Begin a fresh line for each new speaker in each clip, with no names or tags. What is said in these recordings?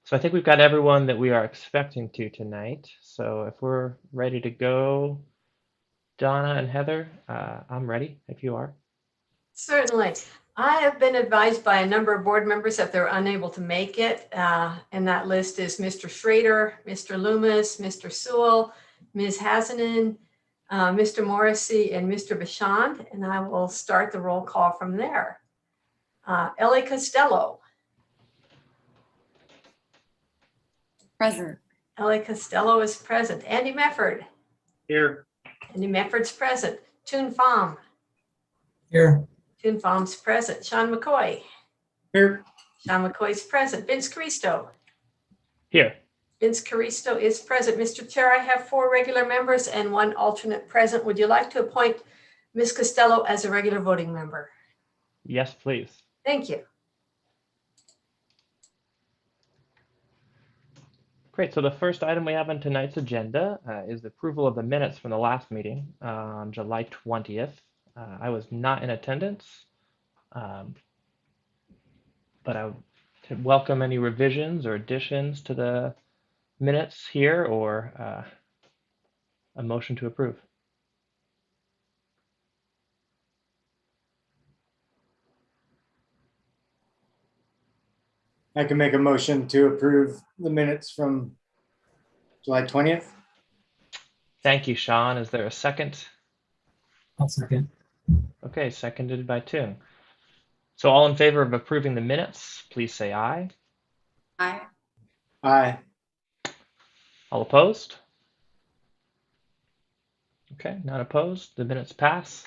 So I think we've got everyone that we are expecting to tonight. So if we're ready to go, Donna and Heather, I'm ready if you are.
Certainly. I have been advised by a number of board members that they're unable to make it. And that list is Mr. Schrader, Mr. Loomis, Mr. Sewell, Ms. Hasanen, Mr. Morrissey, and Mr. Bashand. And I will start the roll call from there. Ellie Costello.
Present.
Ellie Costello is present. Andy Mefford.
Here.
Andy Mefford's present. Toon Pham.
Here.
Toon Phom's present. Sean McCoy.
Here.
Sean McCoy's present. Vince Caristo.
Here.
Vince Caristo is present. Mr. Chair, I have 4 regular members and 1 alternate present. Would you like to appoint Ms. Costello as a regular voting member?
Yes, please.
Thank you.
Great. So the first item we have on tonight's agenda is the approval of the minutes from the last meeting on July 20th. I was not in attendance, but I would welcome any revisions or additions to the minutes here or a motion to approve.
I can make a motion to approve the minutes from July 20th.
Thank you, Sean. Is there a second?
I'll second.
Okay, seconded by Toon. So all in favor of approving the minutes, please say aye.
Aye.
Aye.
All opposed? Okay, not opposed. The minutes pass.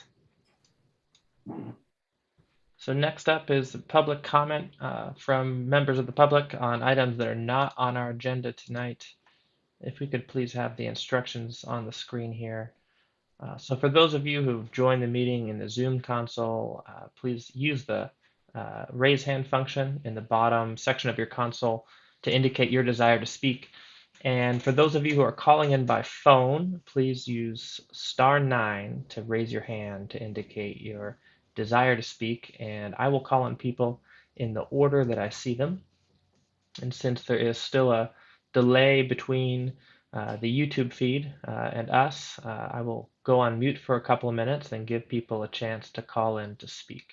So next up is public comment from members of the public on items that are not on our agenda tonight. If we could please have the instructions on the screen here. So for those of you who've joined the meeting in the Zoom console, please use the raise hand function in the bottom section of your console to indicate your desire to speak. And for those of you who are calling in by phone, please use *9 to raise your hand to indicate your desire to speak, and I will call on people in the order that I see them. And since there is still a delay between the YouTube feed and us, I will go on mute for a couple of minutes and give people a chance to call in to speak.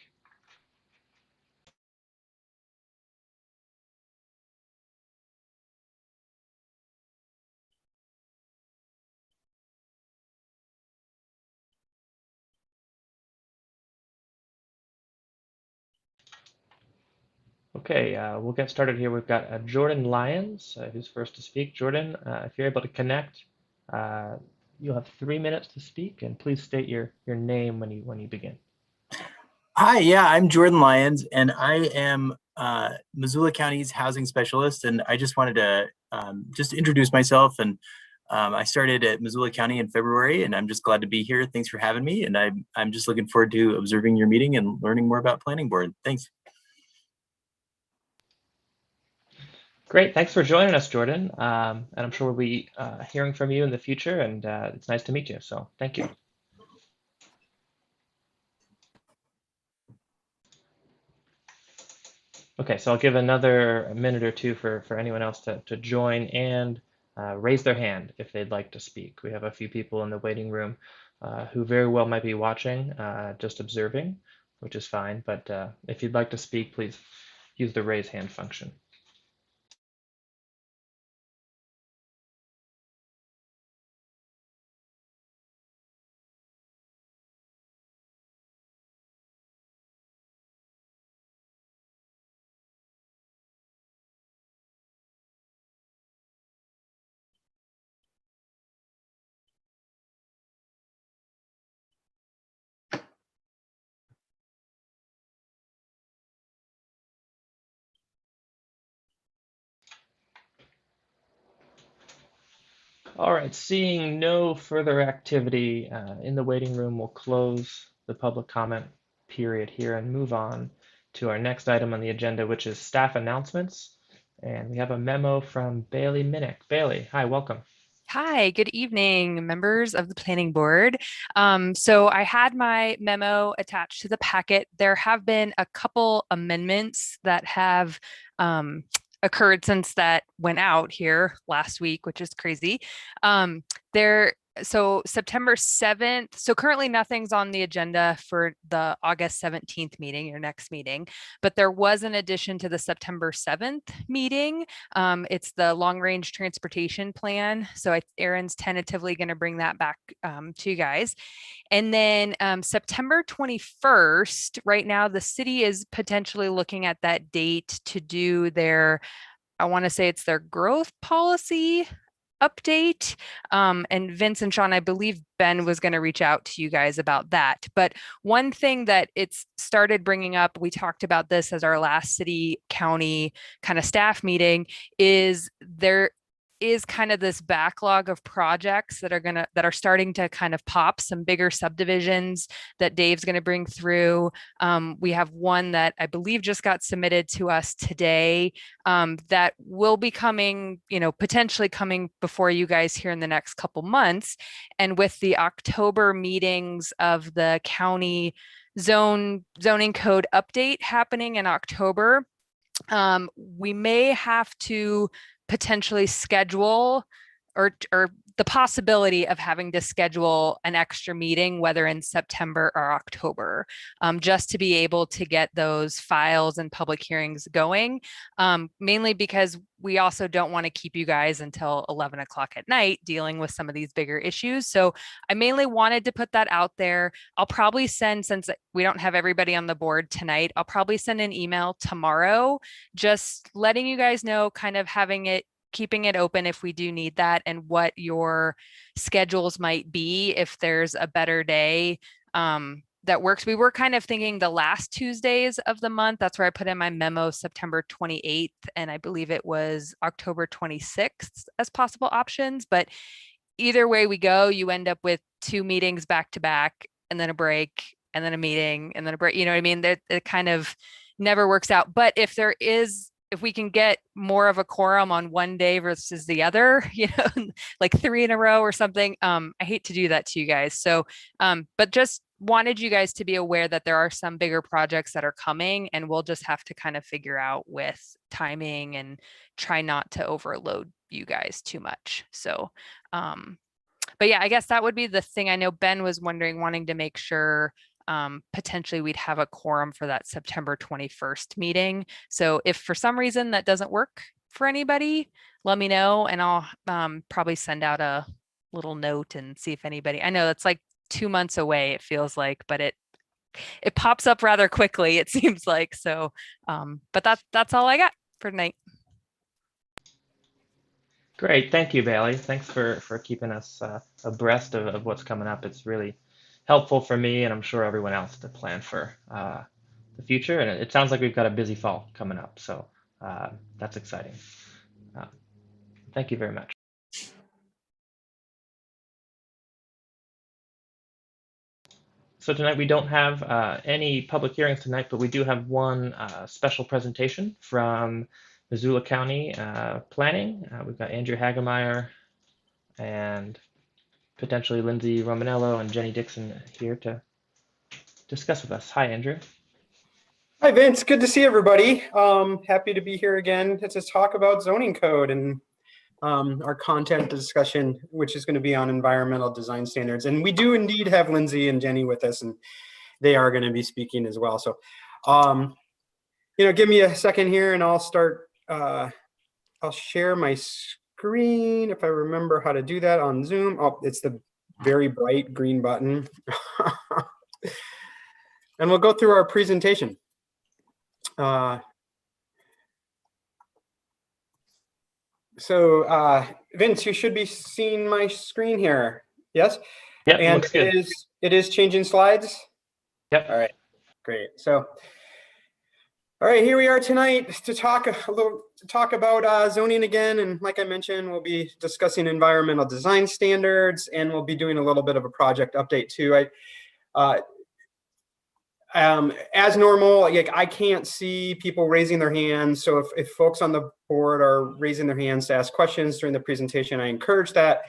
Okay, we'll get started here. We've got Jordan Lyons, who's first to speak. Jordan, if you're able to connect, you'll have 3 minutes to speak, and please state your name when you begin.
Hi, yeah, I'm Jordan Lyons, and I am Missoula County's housing specialist, and I just wanted to just introduce myself. And I started at Missoula County in February, and I'm just glad to be here. Thanks for having me, and I'm just looking forward to observing your meeting and learning more about planning board. Thanks.
Great, thanks for joining us, Jordan. And I'm sure we'll be hearing from you in the future, and it's nice to meet you. So thank you. Okay, so I'll give another minute or two for anyone else to join and raise their hand if they'd like to speak. We have a few people in the waiting room who very well might be watching, just observing, which is fine. But if you'd like to speak, please use the raise hand function. All right, seeing no further activity in the waiting room, we'll close the public comment period here and move on to our next item on the agenda, which is staff announcements. And we have a memo from Bailey Minnick. Bailey, hi, welcome.
Hi, good evening, members of the planning board. So I had my memo attached to the packet. There have been a couple amendments that have occurred since that went out here last week, which is crazy. There, so September 7th, so currently nothing's on the agenda for the August 17th meeting, your next meeting, but there was an addition to the September 7th meeting. It's the long range transportation plan. So Aaron's tentatively going to bring that back to you guys. And then September 21st, right now, the city is potentially looking at that date to do their, I want to say it's their growth policy update. And Vince and Sean, I believe Ben was going to reach out to you guys about that. But one thing that it's started bringing up, we talked about this as our last city county kind of staff meeting, is there is kind of this backlog of projects that are starting to kind of pop, some bigger subdivisions that Dave's going to bring through. We have one that I believe just got submitted to us today that will be coming, potentially coming before you guys here in the next couple months. And with the October meetings of the county zoning code update happening in October, we may have to potentially schedule or the possibility of having to schedule an extra meeting, whether in September or October, just to be able to get those files and public hearings going, mainly because we also don't want to keep you guys until 11 o'clock at night dealing with some of these bigger issues. So I mainly wanted to put that out there. I'll probably send, since we don't have everybody on the board tonight, I'll probably send an email tomorrow, just letting you guys know, kind of keeping it open if we do need that, and what your schedules might be if there's a better day that works. We were kind of thinking the last Tuesdays of the month. That's where I put in my memo, September 28th, and I believe it was October 26th as possible options. But either way we go, you end up with 2 meetings back to back, and then a break, and then a meeting, and then a break. You know what I mean? It kind of never works out. But if we can get more of a quorum on one day versus the other, like 3 in a row or something, I hate to do that to you guys. So, but just wanted you guys to be aware that there are some bigger projects that are coming, and we'll just have to kind of figure out with timing and try not to overload you guys too much. So, but yeah, I guess that would be the thing. I know Ben was wanting to make sure potentially we'd have a quorum for that September 21st meeting. So if for some reason that doesn't work for anybody, let me know, and I'll probably send out a little note and see if anybody, I know that's like 2 months away, it feels like, but it pops up rather quickly, it seems like. So, but that's all I got for tonight.
Great, thank you, Bailey. Thanks for keeping us abreast of what's coming up. It's really helpful for me, and I'm sure everyone else, to plan for the future. And it sounds like we've got a busy fall coming up, so that's exciting. Thank you very much. So tonight we don't have any public hearings tonight, but we do have one special presentation from Missoula County Planning. We've got Andrew Hagemeyer and potentially Lindsay Romanello and Jenny Dixon here to discuss with us. Hi, Andrew.
Hi, Vince. Good to see everybody. Happy to be here again to talk about zoning code and our content discussion, which is going to be on environmental design standards. And we do indeed have Lindsay and Jenny with us, and they are going to be speaking as well. So, give me a second here and I'll start. I'll share my screen if I remember how to do that on Zoom. Oh, it's the very bright green button. And we'll go through our presentation. So Vince, you should be seeing my screen here. Yes?
Yep,
and
looks good.
It is changing slides?
Yep.
All right, great. So, all right, here we are tonight to talk about zoning again. And like I mentioned, we'll be discussing environmental design standards, and we'll be doing a little bit of a project update too. As normal, I can't see people raising their hands. So if folks on the board are raising their hands to ask questions during the presentation, I encourage that.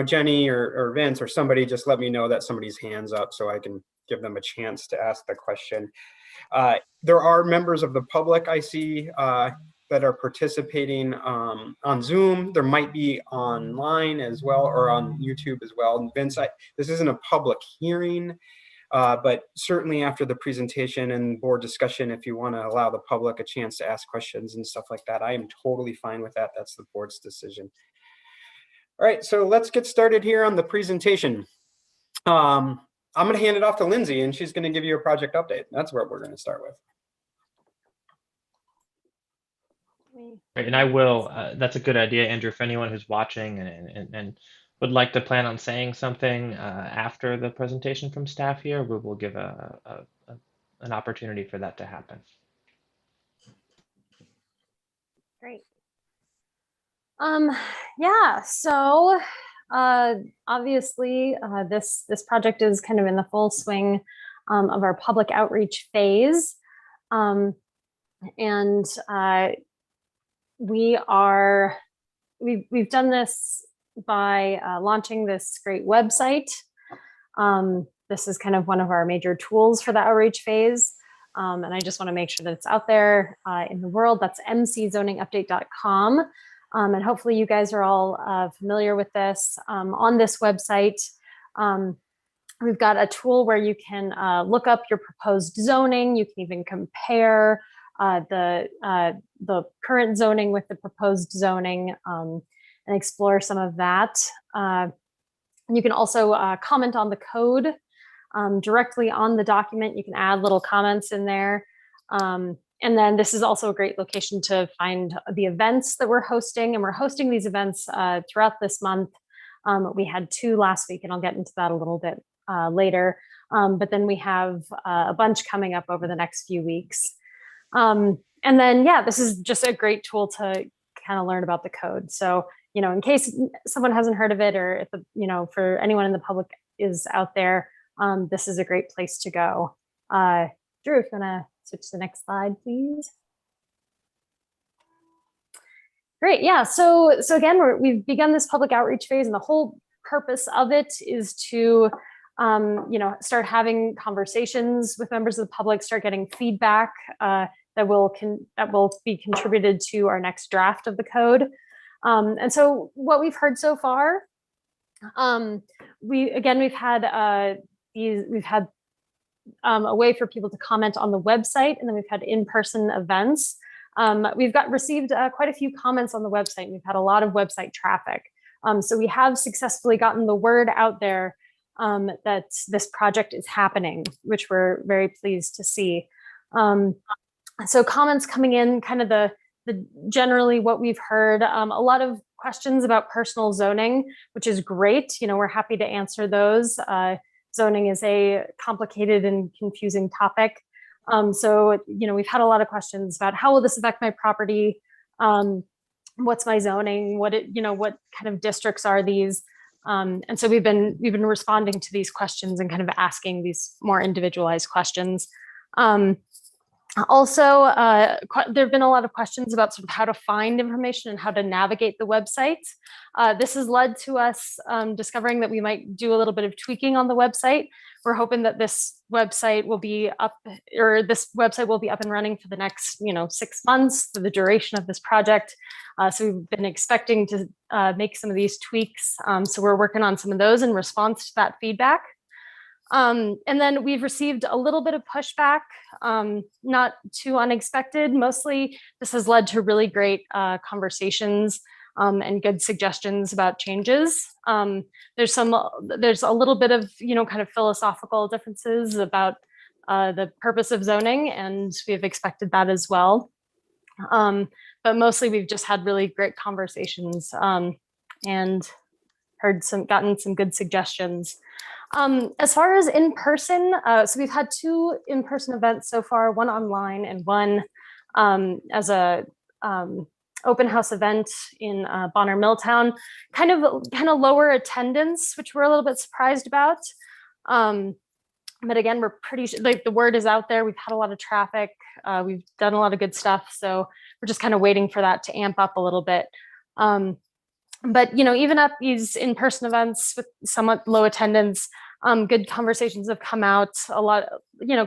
Jenny or Vince or somebody, just let me know that somebody's hand's up so I can give them a chance to ask the question. There are members of the public I see that are participating on Zoom. There might be online as well, or on YouTube as well. And Vince, this isn't a public hearing, but certainly after the presentation and board discussion, if you want to allow the public a chance to ask questions and stuff like that, I am totally fine with that. That's the board's decision. All right, so let's get started here on the presentation. I'm going to hand it off to Lindsay, and she's going to give you a project update. That's what we're going to start with.
Right, and I will, that's a good idea, Andrew, for anyone who's watching and would like to plan on saying something after the presentation from staff here, we will give an opportunity for that to happen.
Great. Yeah, so obviously this project is kind of in the full swing of our public outreach phase. We've done this by launching this great website. This is kind of one of our major tools for the outreach phase. And I just want to make sure that it's out there in the world. That's mczoningupdate.com. And hopefully you guys are all familiar with this. On this website, we've got a tool where you can look up your proposed zoning. You can even compare the current zoning with the proposed zoning and explore some of that. You can also comment on the code directly on the document. You can add little comments in there. And then this is also a great location to find the events that we're hosting. And we're hosting these events throughout this month. We had 2 last week, and I'll get into that a little bit later. But then we have a bunch coming up over the next few weeks. And then, yeah, this is just a great tool to kind of learn about the code. So, you know, in case someone hasn't heard of it, or if, you know, for anyone in the public is out there, this is a great place to go. Drew, if you want to switch to the next slide, please. Great, yeah, so again, we've begun this public outreach phase, and the whole purpose of it is to you know, start having conversations with members of the public, start getting feedback that will be contributed to our next draft of the code. And so what we've heard so far, we've had a way for people to comment on the website, and then we've had in-person events. We've received quite a few comments on the website, and we've had a lot of website traffic. So we have successfully gotten the word out there that this project is happening, which we're very pleased to see. So comments coming in, kind of the generally what we've heard, a lot of questions about personal zoning, which is great. You know, we're happy to answer those. Zoning is a complicated and confusing topic. So, you know, we've had a lot of questions about how will this affect my property? What's my zoning? What kind of districts are these? And so we've been responding to these questions and kind of asking these more individualized questions. Also, there have been a lot of questions about sort of how to find information and how to navigate the website. This has led to us discovering that we might do a little bit of tweaking on the website. We're hoping that this website will be up, and running for the next, 6 months, for the duration of this project. So we've been expecting to make some of these tweaks. So we're working on some of those in response to that feedback. And then we've received a little bit of pushback, not too unexpected. Mostly this has led to really great conversations and good suggestions about changes. There's a little bit of, kind of philosophical differences about the purpose of zoning, and we've expected that as well. But mostly we've just had really great conversations and gotten some good suggestions. As far as in person, so we've had 2 in-person events so far, one online and one as a open house event in Bonner Milltown. Kind of lower attendance, which we're a little bit surprised about. But again, we're the word is out there. We've had a lot of traffic. We've done a lot of good stuff. So we're just kind of waiting for that to amp up a little bit. But, even at these in-person events with somewhat low attendance, good conversations have come out, a lot,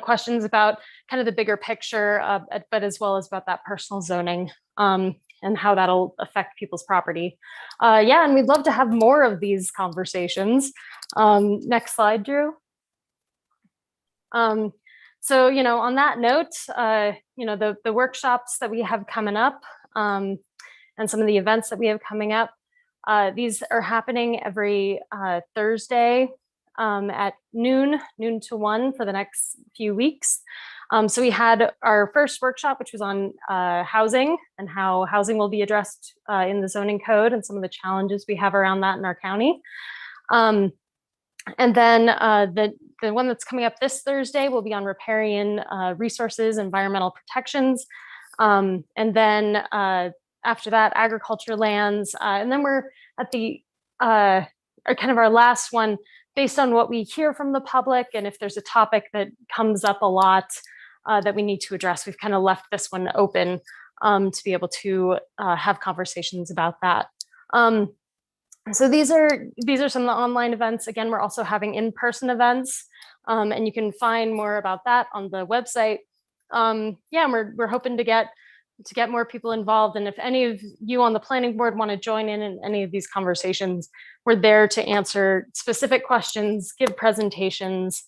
questions about kind of the bigger picture, but as well as about that personal zoning. and how that'll affect people's property. Yeah, and we'd love to have more of these conversations. Next slide, Drew. So, on that note, the workshops that we have coming up, and some of the events that we have coming up, these are happening every Thursday at noon to 1 for the next few weeks. So we had our first workshop, which was on housing and how housing will be addressed in the zoning code and some of the challenges we have around that in our county. And then the one that's coming up this Thursday will be on riparian resources, environmental protections. And then after that, agriculture lands. And then we're at the our last one based on what we hear from the public. And if there's a topic that comes up a lot that we need to address, we've kind of left this one open to be able to have conversations about that. So these are some of the online events. Again, we're also having in-person events, and you can find more about that on the website. Yeah, and we're hoping to get more people involved. And if any of you on the planning board want to join in any of these conversations, we're there to answer specific questions, give presentations,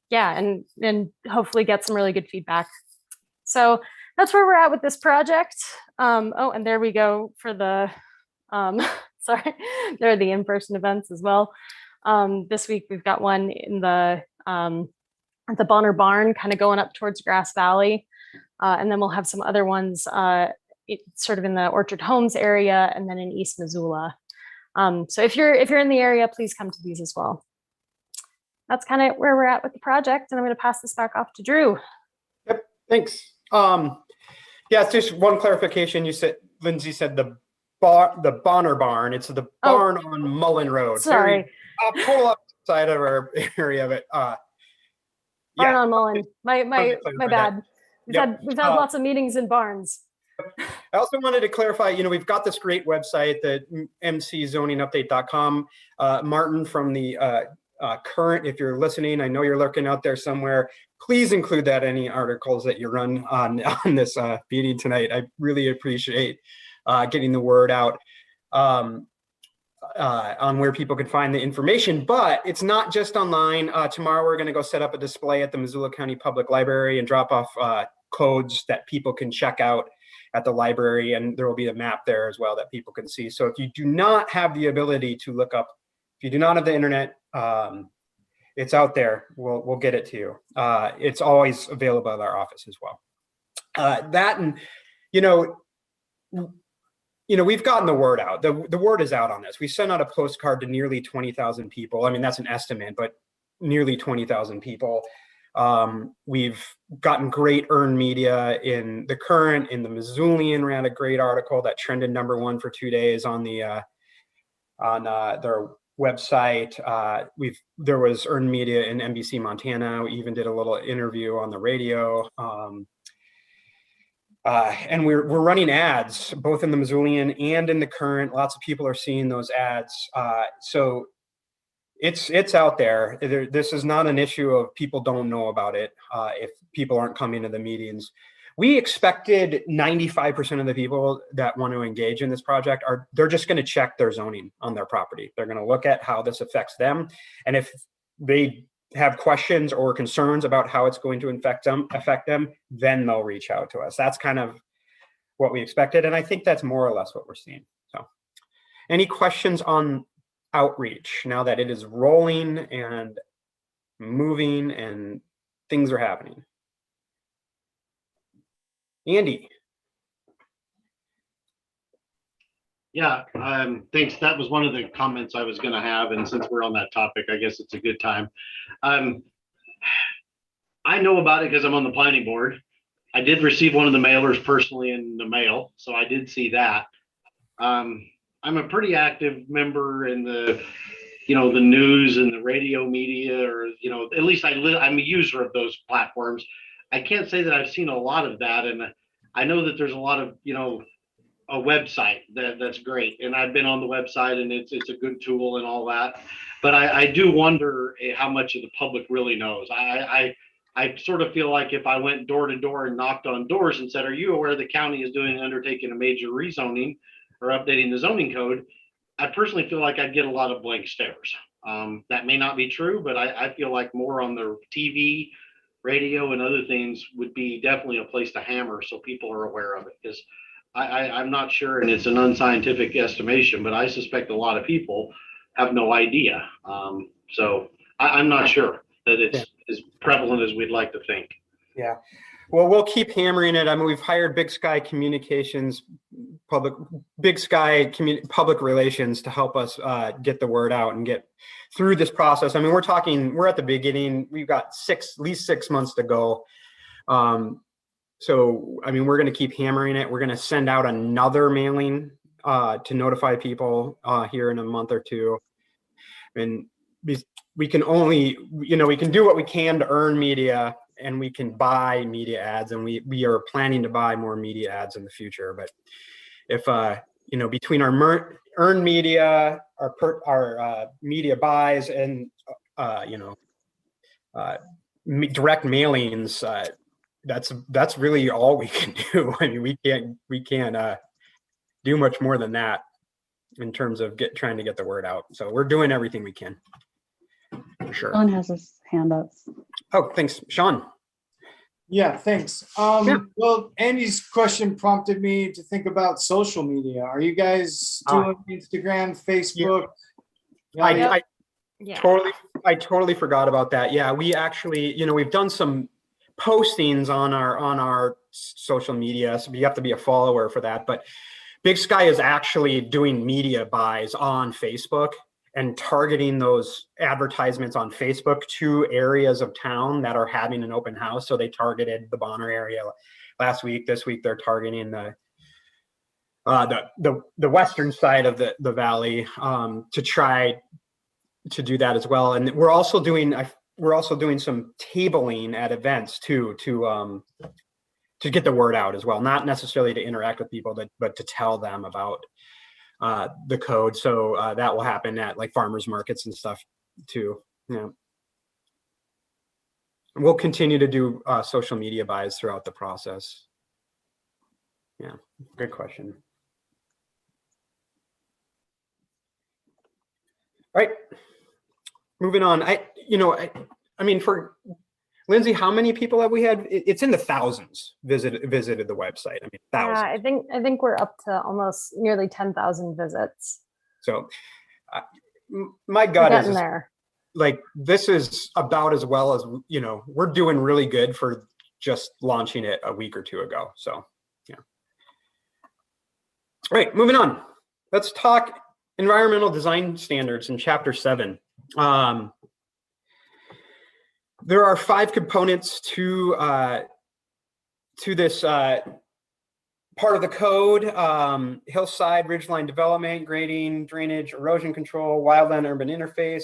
yeah, and hopefully get some really good feedback. So that's where we're at with this project. Oh, and there we go for the, sorry, there are the in-person events as well. This week we've got one in the at the Bonner Barn, kind of going up towards Grass Valley. And then we'll have some other ones sort of in the Orchard Homes area and then in East Missoula. So if you're in the area, please come to these as well. That's kind of where we're at with the project. And I'm going to pass this back off to Drew.
Yep, thanks. Yeah, just one clarification. You said, Lindsay said the Bonner Barn. It's the barn on Mullen Road.
Sorry.
Total outside of our area, but
Barn on Mullen. My bad. We've had lots of meetings in barns.
I also wanted to clarify, we've got this great website, the mczoningupdate.com. Martin from the Current, if you're listening, I know you're lurking out there somewhere. Please include that in any articles that you run on this meeting tonight. I really appreciate getting the word out on where people can find the information. But it's not just online. Tomorrow we're going to go set up a display at the Missoula County Public Library and drop off codes that people can check out at the library, and there will be a map there as well that people can see. So if you do not have the ability to look up, if you do not have the internet, it's out there. We'll get it to you. It's always available at our office as well. That and we've gotten the word out. The word is out on this. We sent out a postcard to nearly 20,000 people. I mean, that's an estimate, but nearly 20,000 people. We've gotten great earned media in the Current, in the Missoulian ran a great article that trended #1 for 2 days on the their website. There was earned media in NBC Montana. We even did a little interview on the radio. And we're running ads both in the Missoulian and in the Current. Lots of people are seeing those ads. So it's out there. This is not an issue of people don't know about it if people aren't coming to the meetings. We expected 95% of the people that want to engage in this project they're just going to check their zoning on their property. They're going to look at how this affects them. And if they have questions or concerns about how it's going to affect them, then they'll reach out to us. That's kind of what we expected. And I think that's more or less what we're seeing. So any questions on outreach now that it is rolling and moving and things are happening? Andy.
Yeah, thanks. That was one of the comments I was going to have. And since we're on that topic, I guess it's a good time. I know about it because I'm on the planning board. I did receive one of the mailers personally in the mail, so I did see that. I'm a pretty active member in the, the news and the radio media, or, at least I'm a user of those platforms. I can't say that I've seen a lot of that. And I know that there's a lot of, a website that's great. And I've been on the website and it's a good tool and all that. But I do wonder how much of the public really knows. I I sort of feel like if I went door to door and knocked on doors and said, are you aware the county is undertaking a major rezoning or updating the zoning code? I personally feel like I'd get a lot of blank stares. That may not be true, but I feel like more on the TV, radio, and other things would be definitely a place to hammer so people are aware of it. Because I'm not sure, and it's an unscientific estimation, but I suspect a lot of people have no idea. So I'm not sure that it's as prevalent as we'd like to think.
Yeah. Well, we'll keep hammering it. I mean, we've hired Big Sky Communications, public relations to help us get the word out and get through this process. I mean, we're at the beginning. We've got at least 6 months to go. So, I mean, we're going to keep hammering it. We're going to send out another mailing to notify people here in a month or two. And we can only, we can do what we can to earn media, and we can buy media ads, and we are planning to buy more media ads in the future. But if between our earned media, our media buys, and direct mailings, that's really all we can do. I mean, we can't do much more than that in terms of trying to get the word out. So we're doing everything we can. For sure.
Sean has his hand up.
Oh, thanks, Sean.
Yeah, thanks. Well, Andy's question prompted me to think about social media. Are you guys doing Instagram, Facebook?
I
Yeah.
totally forgot about that. Yeah, we actually, we've done some postings on our social media, so you have to be a follower for that. But Big Sky is actually doing media buys on Facebook and targeting those advertisements on Facebook to areas of town that are having an open house. So they targeted the Bonner area last week. This week they're targeting the western side of the valley to try to do that as well. And we're also doing some tabling at events too to get the word out as well. Not necessarily to interact with people, but to tell them about the code. So that will happen at like farmers markets and stuff too. Yeah. We'll continue to do social media buys throughout the process. Yeah, good question. All right, moving on. I mean, for Lindsay, how many people have we had? It's in the thousands visited the website. I mean, thousands.
Yeah, I think we're up to almost nearly 10,000 visits.
So my gut
we're
is
there.
Like, this is about as well as, we're doing really good for just launching it a week or two ago. So, yeah. All right, moving on. Let's talk environmental design standards in Chapter 7. There are 5 components to this part of the code: hillside, ridgeline development, grading, drainage, erosion control, wildland urban interface,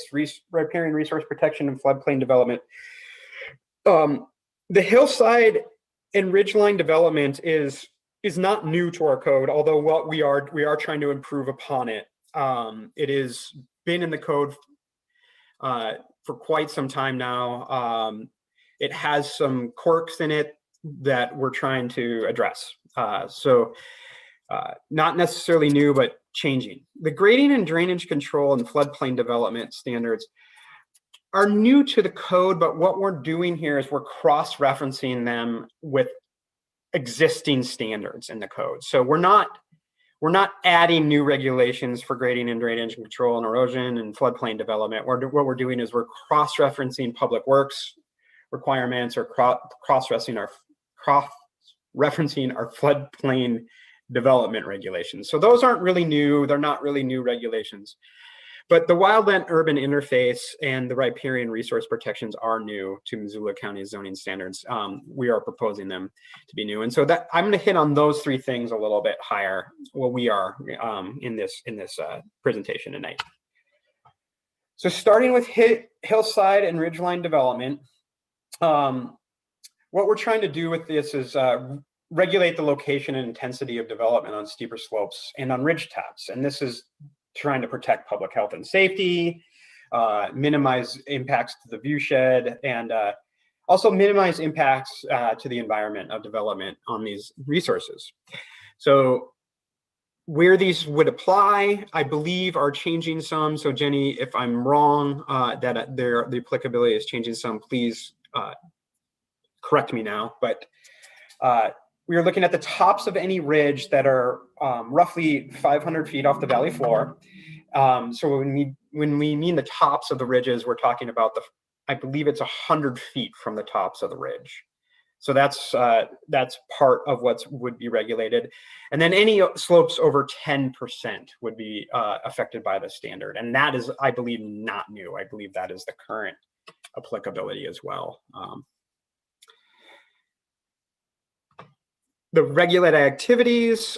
riparian resource protection, and floodplain development. The hillside and ridgeline development is not new to our code, although what we are trying to improve upon it. It has been in the code for quite some time now. It has some quirks in it that we're trying to address. So not necessarily new, but changing. The grading and drainage control and floodplain development standards are new to the code, but what we're doing here is we're cross-referencing them with existing standards in the code. So we're not adding new regulations for grading and drainage control and erosion and floodplain development. What we're doing is we're cross-referencing public works requirements, or cross-referencing our floodplain development regulations. So those aren't really new. They're not really new regulations. But the wildland urban interface and the riparian resource protections are new to Missoula County zoning standards. We are proposing them to be new. And so that I'm going to hit on those 3 things a little bit higher. Well, we are in this presentation tonight. So starting with hillside and ridgeline development, what we're trying to do with this is regulate the location and intensity of development on steeper slopes and on ridge tops. And this is trying to protect public health and safety, minimize impacts to the viewshed, and Also minimize impacts to the environment of development on these resources. So where these would apply, I believe, are changing some. So Jenny, if I'm wrong, that the applicability is changing some, please correct me now. But we are looking at the tops of any ridge that are roughly 500 feet off the valley floor. So when we mean the tops of the ridges, we're talking about I believe it's 100 feet from the tops of the ridge. So that's part of what would be regulated. And then any slopes over 10% would be affected by the standard. And that is, I believe, not new. I believe that is the current applicability as well. The regulated activities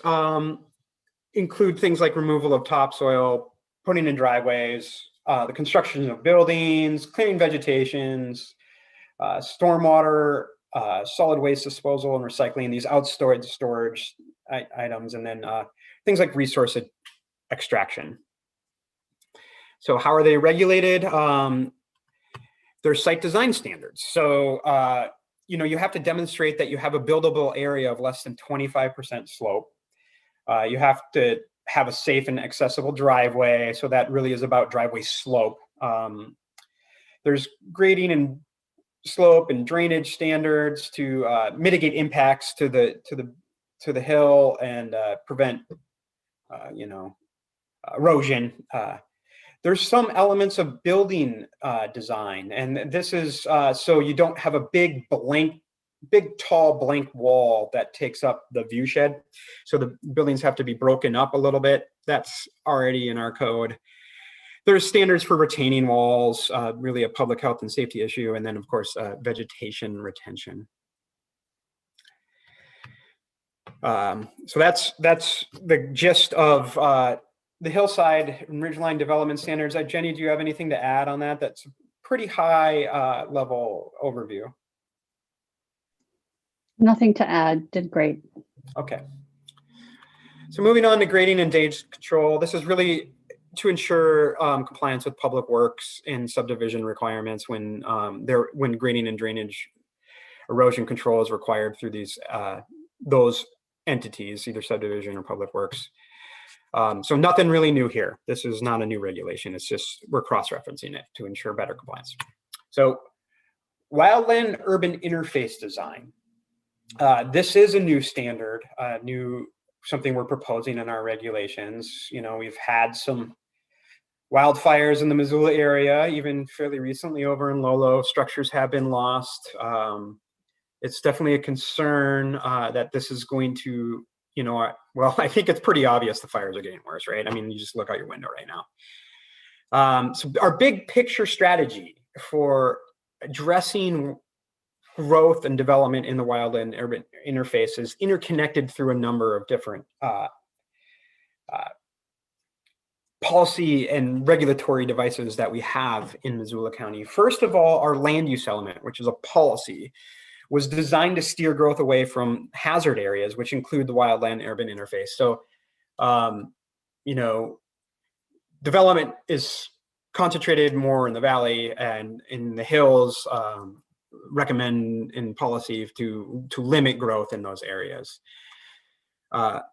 include things like removal of topsoil, putting in driveways, the construction of buildings, clearing vegetations, stormwater, solid waste disposal and recycling, these outside storage items, and then things like resource extraction. So how are they regulated? There's site design standards. So you have to demonstrate that you have a buildable area of less than 25% slope. You have to have a safe and accessible driveway. So that really is about driveway slope. There's grading and slope and drainage standards to mitigate impacts to the hill and prevent erosion. There's some elements of building design, and this is so you don't have a big tall blank wall that takes up the view shed. So the buildings have to be broken up a little bit. That's already in our code. There's standards for retaining walls, really a public health and safety issue, and then of course vegetation retention. So that's the gist of the Hillside and Ridgeline development standards. Jenny, do you have anything to add on that? That's a pretty high level overview.
Nothing to add. Did great.
Okay. So moving on to grading and drainage control. This is really to ensure compliance with public works and subdivision requirements when grading and drainage erosion control is required through those entities, either subdivision or public works. So nothing really new here. This is not a new regulation. It's just we're cross-referencing it to ensure better compliance. So wildland urban interface design. This is a new standard, something we're proposing in our regulations. We've had some wildfires in the Missoula area, even fairly recently over in Lolo. Structures have been lost. It's definitely a concern that this is going to, well, I think it's pretty obvious the fires are getting worse, right? I mean, you just look out your window right now. So our big picture strategy for addressing growth and development in the wildland urban interface is interconnected through a number of different policy and regulatory devices that we have in Missoula County. First of all, our land use element, which is a policy, was designed to steer growth away from hazard areas, which include the wildland urban interface. So, development is concentrated more in the valley, and in the hills recommend in policy to limit growth in those areas. And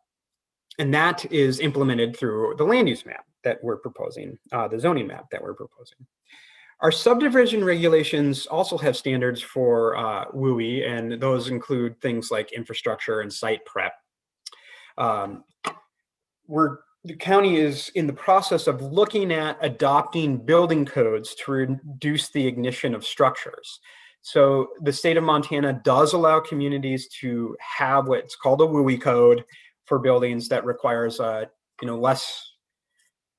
that is implemented through the land use map that we're proposing, the zoning map that we're proposing. Our subdivision regulations also have standards for WUI, and those include things like infrastructure and site prep. The county is in the process of looking at adopting building codes to reduce the ignition of structures. So the state of Montana does allow communities to have what's called a WUI code for buildings that requires less.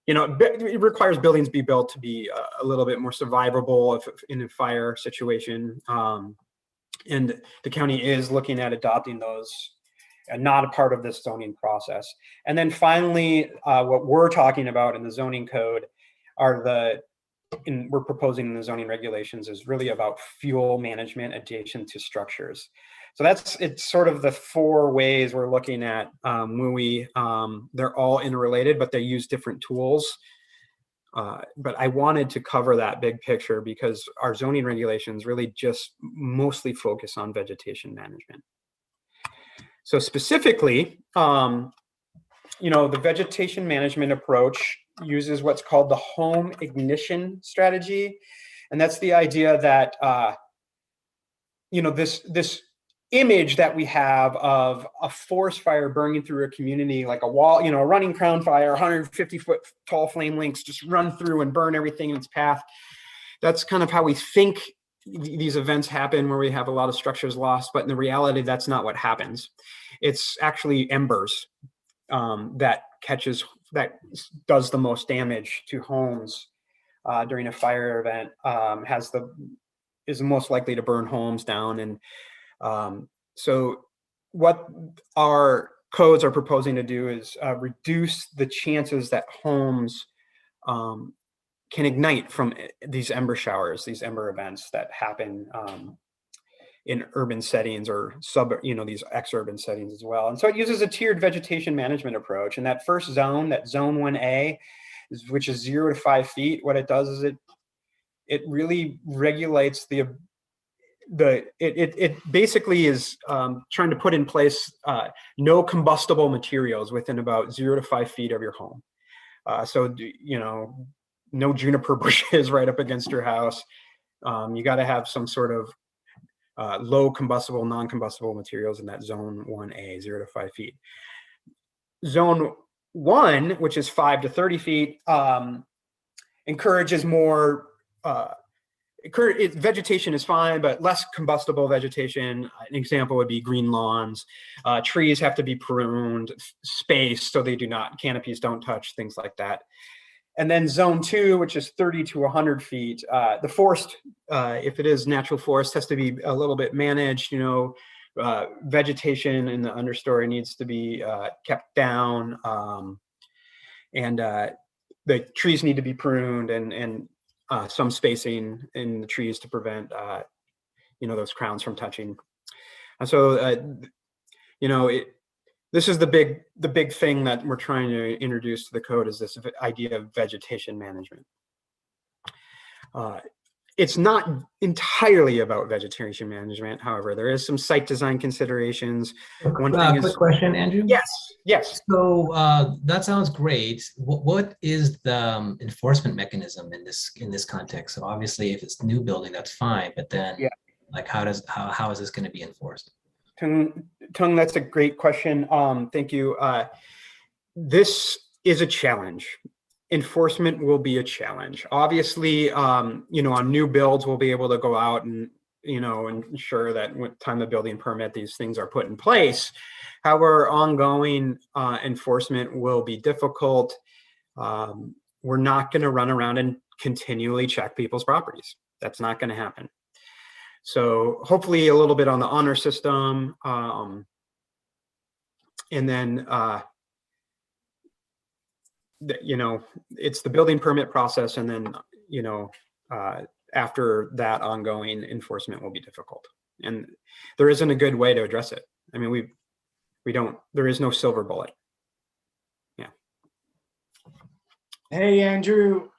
It requires buildings be built to be a little bit more survivable in a fire situation. And the county is looking at adopting those and not a part of this zoning process. And then finally, what we're talking about in the zoning code are we're proposing in the zoning regulations is really about fuel management adjacent to structures. So it's sort of the four ways we're looking at WUI. They're all interrelated, but they use different tools. But I wanted to cover that big picture because our zoning regulations really just mostly focus on vegetation management. So specifically, the vegetation management approach uses what's called the home ignition strategy. And that's the idea that, this image that we have of a forest fire burning through a community, like a wall, a running crown fire, 150-foot tall flame links just run through and burn everything in its path. That's kind of how we think these events happen, where we have a lot of structures lost, but in the reality, that's not what happens. It's actually embers that does the most damage to homes during a fire event, is most likely to burn homes down. And so what our codes are proposing to do is reduce the chances that homes can ignite from these ember showers, these ember events that happen in urban settings or these ex-urban settings as well. And so it uses a tiered vegetation management approach. And that first zone, that zone 1A, which is 0 to 5 feet, what it does is it really regulates it basically is trying to put in place no combustible materials within about 0 to 5 feet of your home. So no juniper bushes right up against your house. You got to have some sort of low combustible, non-combustible materials in that zone 1A, 0 to 5 feet. Zone 1, which is 5 to 30 feet, encourages more, vegetation is fine, but less combustible vegetation. An example would be green lawns. Trees have to be pruned, spaced so canopies don't touch, things like that. And then zone 2, which is 30 to 100 feet, the forest, if it is natural forest, has to be a little bit managed. Vegetation in the understory needs to be kept down, and the trees need to be pruned and some spacing in the trees to prevent those crowns from touching. And so this is the big thing that we're trying to introduce to the code, is this idea of vegetation management. It's not entirely about vegetation management. However, there is some site design considerations.
Quick question, Andrew.
Yes.
So that sounds great. What is the enforcement mechanism in this context? So obviously, if it's new building, that's fine. But then, how is this going to be enforced?
Tung, that's a great question. Thank you. This is a challenge. Enforcement will be a challenge. Obviously, on new builds, we'll be able to go out and, ensure that with time of building permit, these things are put in place. However, ongoing enforcement will be difficult. We're not going to run around and continually check people's properties. That's not going to happen. So hopefully a little bit on the honor system, and then it's the building permit process, and then after that, ongoing enforcement will be difficult, and there isn't a good way to address it. I mean, there is no silver bullet. Yeah.
Hey, Andrew.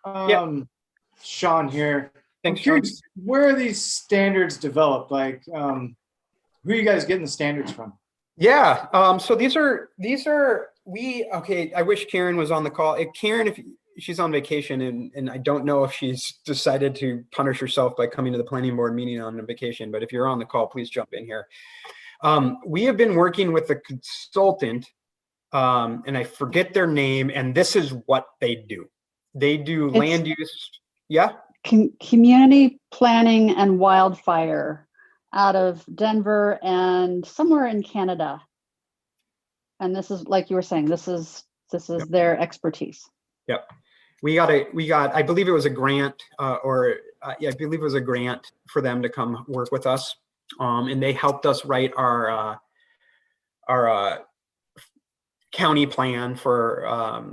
Sean here.
Thanks,
I'm curious, where are these standards developed? Like, who are you guys getting the standards from?
Yeah. So these are okay. I wish Karen was on the call. Karen, if she's on vacation, and I don't know if she's decided to punish herself by coming to the planning board meeting on a vacation, but if you're on the call, please jump in here. We have been working with a consultant, and I forget their name, and this is what they do. They do land use. Yeah.
Community planning and wildfire out of Denver and somewhere in Canada. And this is, like you were saying, this is their expertise.
Yep. We got, I believe it was a grant, I believe it was a grant for them to come work with us. And they helped us write our county plan for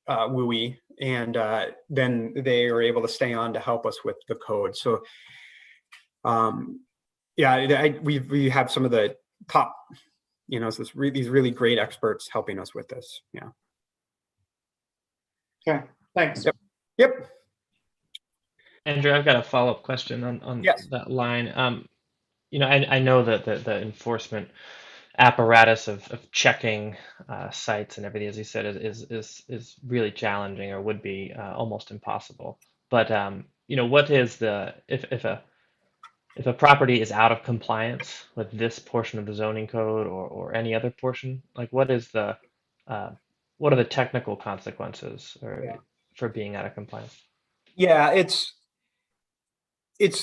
WUI. And then they were able to stay on to help us with the code. So, we have some of the top, these really great experts helping us with this. Yeah.
Okay, thanks.
Yep. Yep.
Andrew, I've got a follow-up question on
Yes.
that line. I know that the enforcement apparatus of checking sites and everything, as you said, is really challenging, or would be almost impossible. But what is the if a property is out of compliance with this portion of the zoning code, or any other portion, like what uh, are the technical consequences for being out of compliance?
Yeah, it's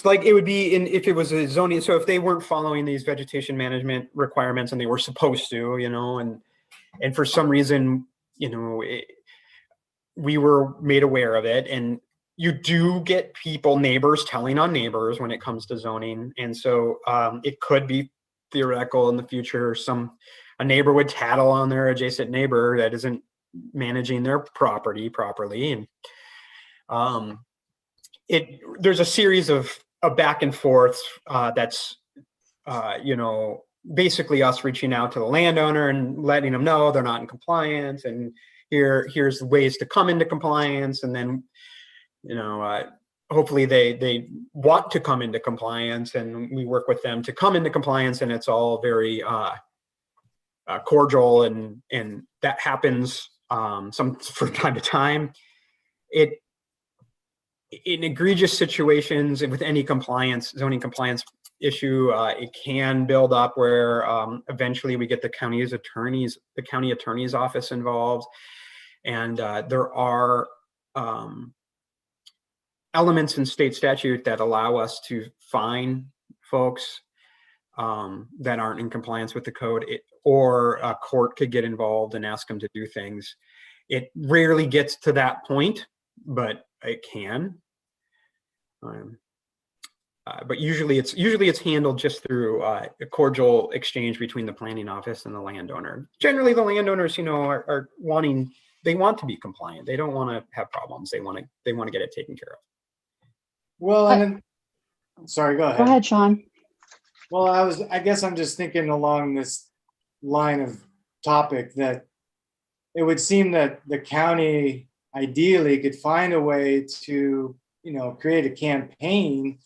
like it would be if it was a zoning. So if they weren't following these vegetation management requirements and they were supposed to, and for some reason, we were made aware of it, and you do get neighbors telling on neighbors when it comes to zoning. And so it could be theoretical in the future. A neighbor would tattle on their adjacent neighbor that isn't managing their property properly. And there's a series of back and forth that's basically us reaching out to the landowner and letting them know they're not in compliance, and here's ways to come into compliance. And then hopefully they want to come into compliance, and we work with them to come into compliance, and it's all very cordial, and that happens from time to time. In egregious situations and with any zoning compliance issue, it can build up where eventually we get the county attorney's office involved. And there are elements in state statute that allow us to fine folks that aren't in compliance with the code, or a court could get involved and ask them to do things. It rarely gets to that point, but it can. But usually it's handled just through a cordial exchange between the planning office and the landowner. Generally, the landowners, are they want to be compliant. They don't want to have problems. They want to get it taken care of.
Well, sorry, go ahead.
Go ahead, Sean.
Well, I guess I'm just thinking along this line of topic that it would seem that the county ideally could find a way to, create a campaign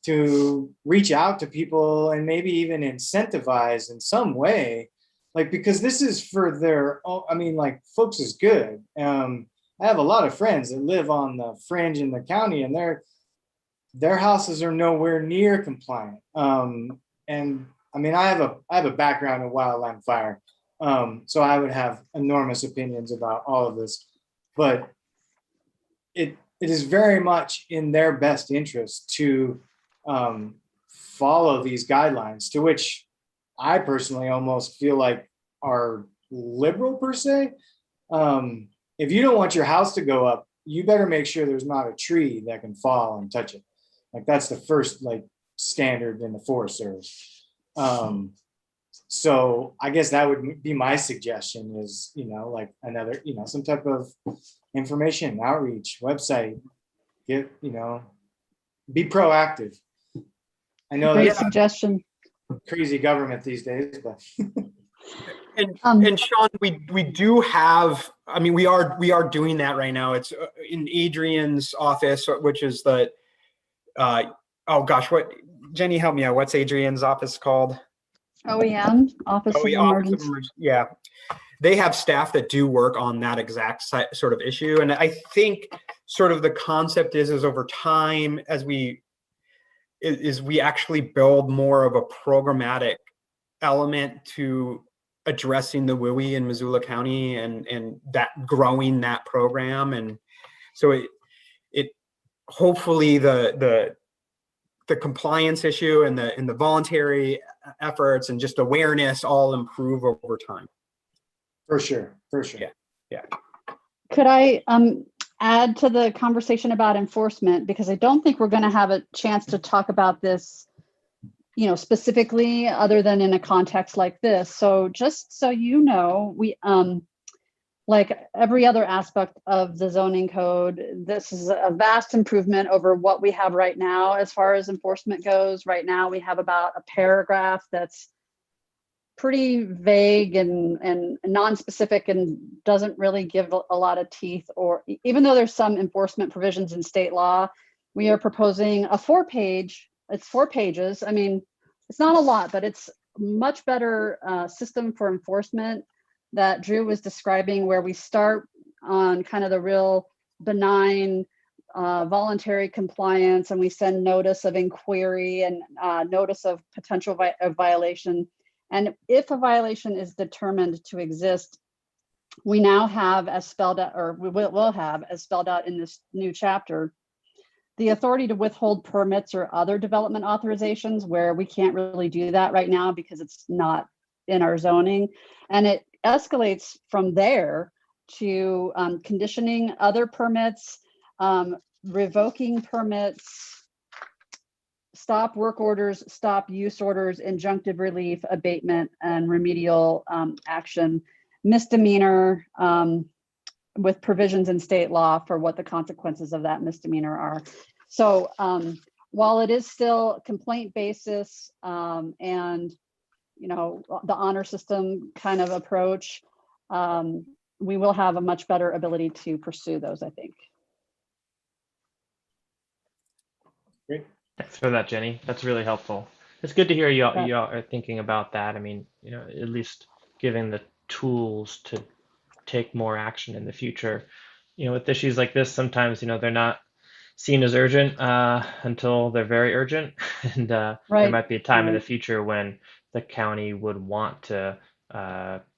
to reach out to people and maybe even incentivize in some way, because this is for their own, folks is good. I have a lot of friends that live on the fringe in the county, and their houses are nowhere near compliant. And I have a background in wildland fire, so I would have enormous opinions about all of this, but it is very much in their best interest to follow these guidelines, to which I personally almost feel like are liberal per se. If you don't want your house to go up, you better make sure there's not a tree that can fall and touch it. That's the first standard in the Forest Service. So I guess that would be my suggestion is, another, some type of information outreach website, be proactive. I know
Great
that's
suggestion.
crazy government these days, but.
And Sean, we do have, we are doing that right now. It's in Adrian's office, which is the, Jenny, help me out. What's Adrian's office called?
OEM, Office of Emergency.
Yeah. They have staff that do work on that exact sort of issue. And I think sort of the concept is over time, as we actually build more of a programmatic element to addressing the WUI in Missoula County and that growing that program. And so it hopefully the compliance issue and the voluntary efforts and just awareness all improve over time.
For sure.
Yeah.
Could I add to the conversation about enforcement? Because I don't think we're going to have a chance to talk about this, specifically other than in a context like this. So just so you know, we, like every other aspect of the zoning code, this is a vast improvement over what we have right now as far as enforcement goes. Right now, we have about a paragraph that's pretty vague and non-specific and doesn't really give a lot of teeth, or even though there's some enforcement provisions in state law, we are proposing a 4-page, it's 4 pages. I mean, it's not a lot, but it's much better system for enforcement that Drew was describing, where we start on kind of the real benign voluntary compliance, and we send notice of inquiry and notice of potential violation. And if a violation is determined to exist, we now have, as spelled out, or we will have, as spelled out in this new chapter, the authority to withhold permits or other development authorizations, where we can't really do that right now because it's not in our zoning. And it escalates from there to conditioning other permits, revoking permits, stop work orders, stop use orders, injunctive relief, abatement, and remedial action, misdemeanor, with provisions in state law for what the consequences of that misdemeanor are. So while it is still complaint basis and, you know, the honor system kind of approach, we will have a much better ability to pursue those, I think.
Great.
Thanks for that, Jenny. That's really helpful. It's good to hear you all are thinking about that. I mean, you know, at least giving the tools to take more action in the future. You know, with issues like this, sometimes, you know, they're not seen as urgent until they're very urgent. And there might be a time in the future when the county would want to,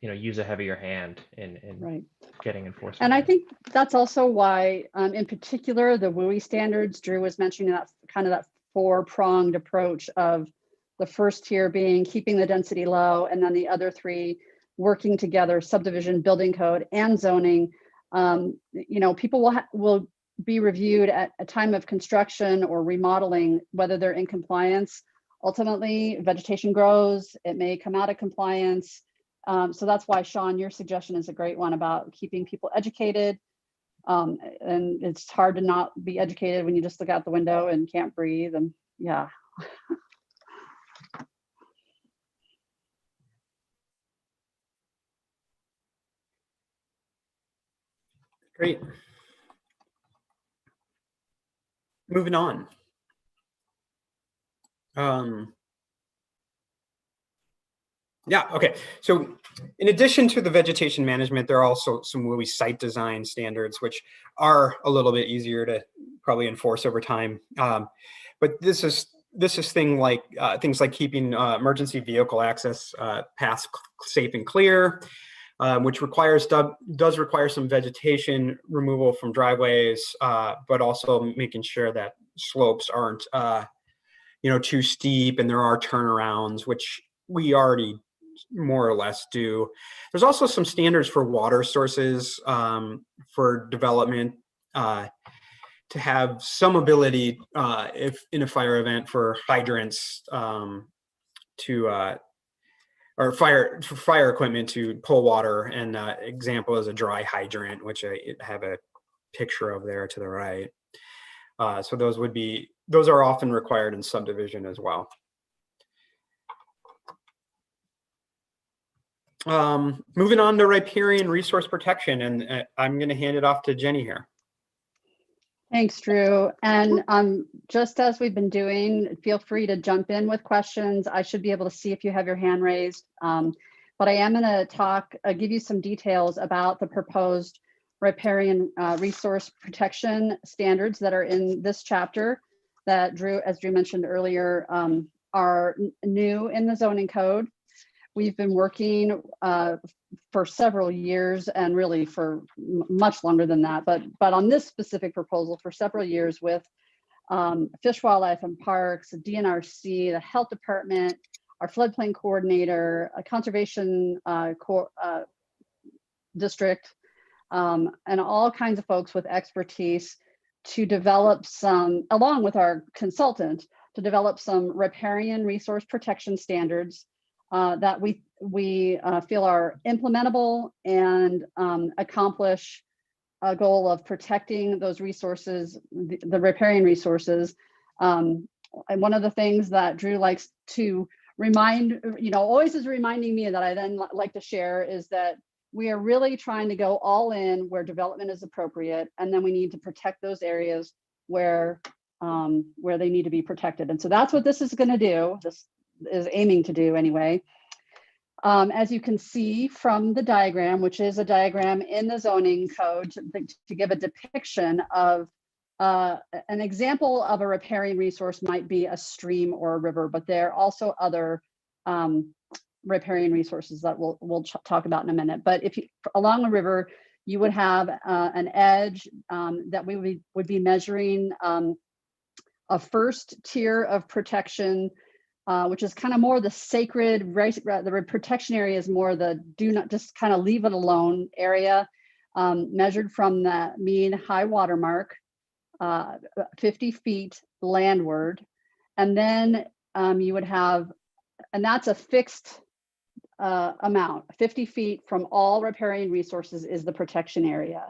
you know, use a heavier hand in getting enforcement.
And I think that's also why, in particular, the WUI standards, Drew was mentioning that kind of that 4-pronged approach of the first tier being keeping the density low, and then the other 3 working together, subdivision, building code, and zoning. You know, people will be reviewed at a time of construction or remodeling, whether they're in compliance. Ultimately, vegetation grows, it may come out of compliance. So that's why, Sean, your suggestion is a great one about keeping people educated. And it's hard to not be educated when you just look out the window and can't breathe. And yeah.
Great. Moving on. Yeah, okay. So in addition to the vegetation management, there are also some WUI site design standards, which are a little bit easier to probably enforce over time. But this is things like keeping emergency vehicle access paths safe and clear, which does require some vegetation removal from driveways, but also making sure that slopes aren't you know, too steep, and there are turnarounds, which we already more or less do. There's also some standards for water sources for development to have some ability if in a fire event for hydrants or fire equipment to pull water. And example is a dry hydrant, which I have a picture of there to the right. So those are often required in subdivision as well. Moving on to riparian resource protection, and I'm going to hand it off to Jenny here.
Thanks, Drew. And just as we've been doing, feel free to jump in with questions. I should be able to see if you have your hand raised. But I am going to give you some details about the proposed riparian resource protection standards that are in this chapter that Drew, as Drew mentioned earlier, are new in the zoning code. We've been working for several years, and really for much longer than that, but on this specific proposal for several years with Fish, Wildlife and Parks, DNRC, the Health Department, our floodplain coordinator, a conservation district, and all kinds of folks with expertise to develop some, along with our consultant, to develop some riparian resource protection standards that we feel are implementable and accomplish a goal of protecting those resources, the riparian resources. And one of the things that Drew likes to always is reminding me that I then like to share is that we are really trying to go all in where development is appropriate, and then we need to protect those areas where they need to be protected. And so that's what this is going to do. This is aiming to do anyway. As you can see from the diagram, which is a diagram in the zoning code to give a depiction of an example of a riparian resource might be a stream or a river, but there are also other riparian resources that we'll talk about in a minute. But if you, along a river, you would have an edge that we would be measuring a first tier of protection, which is kind of more the sacred, the protection area is more the do not, just kind of leave it alone area, measured from the mean high water mark, 50 feet landward. And then you would have, and that's a fixed amount, 50 feet from all riparian resources is the protection area.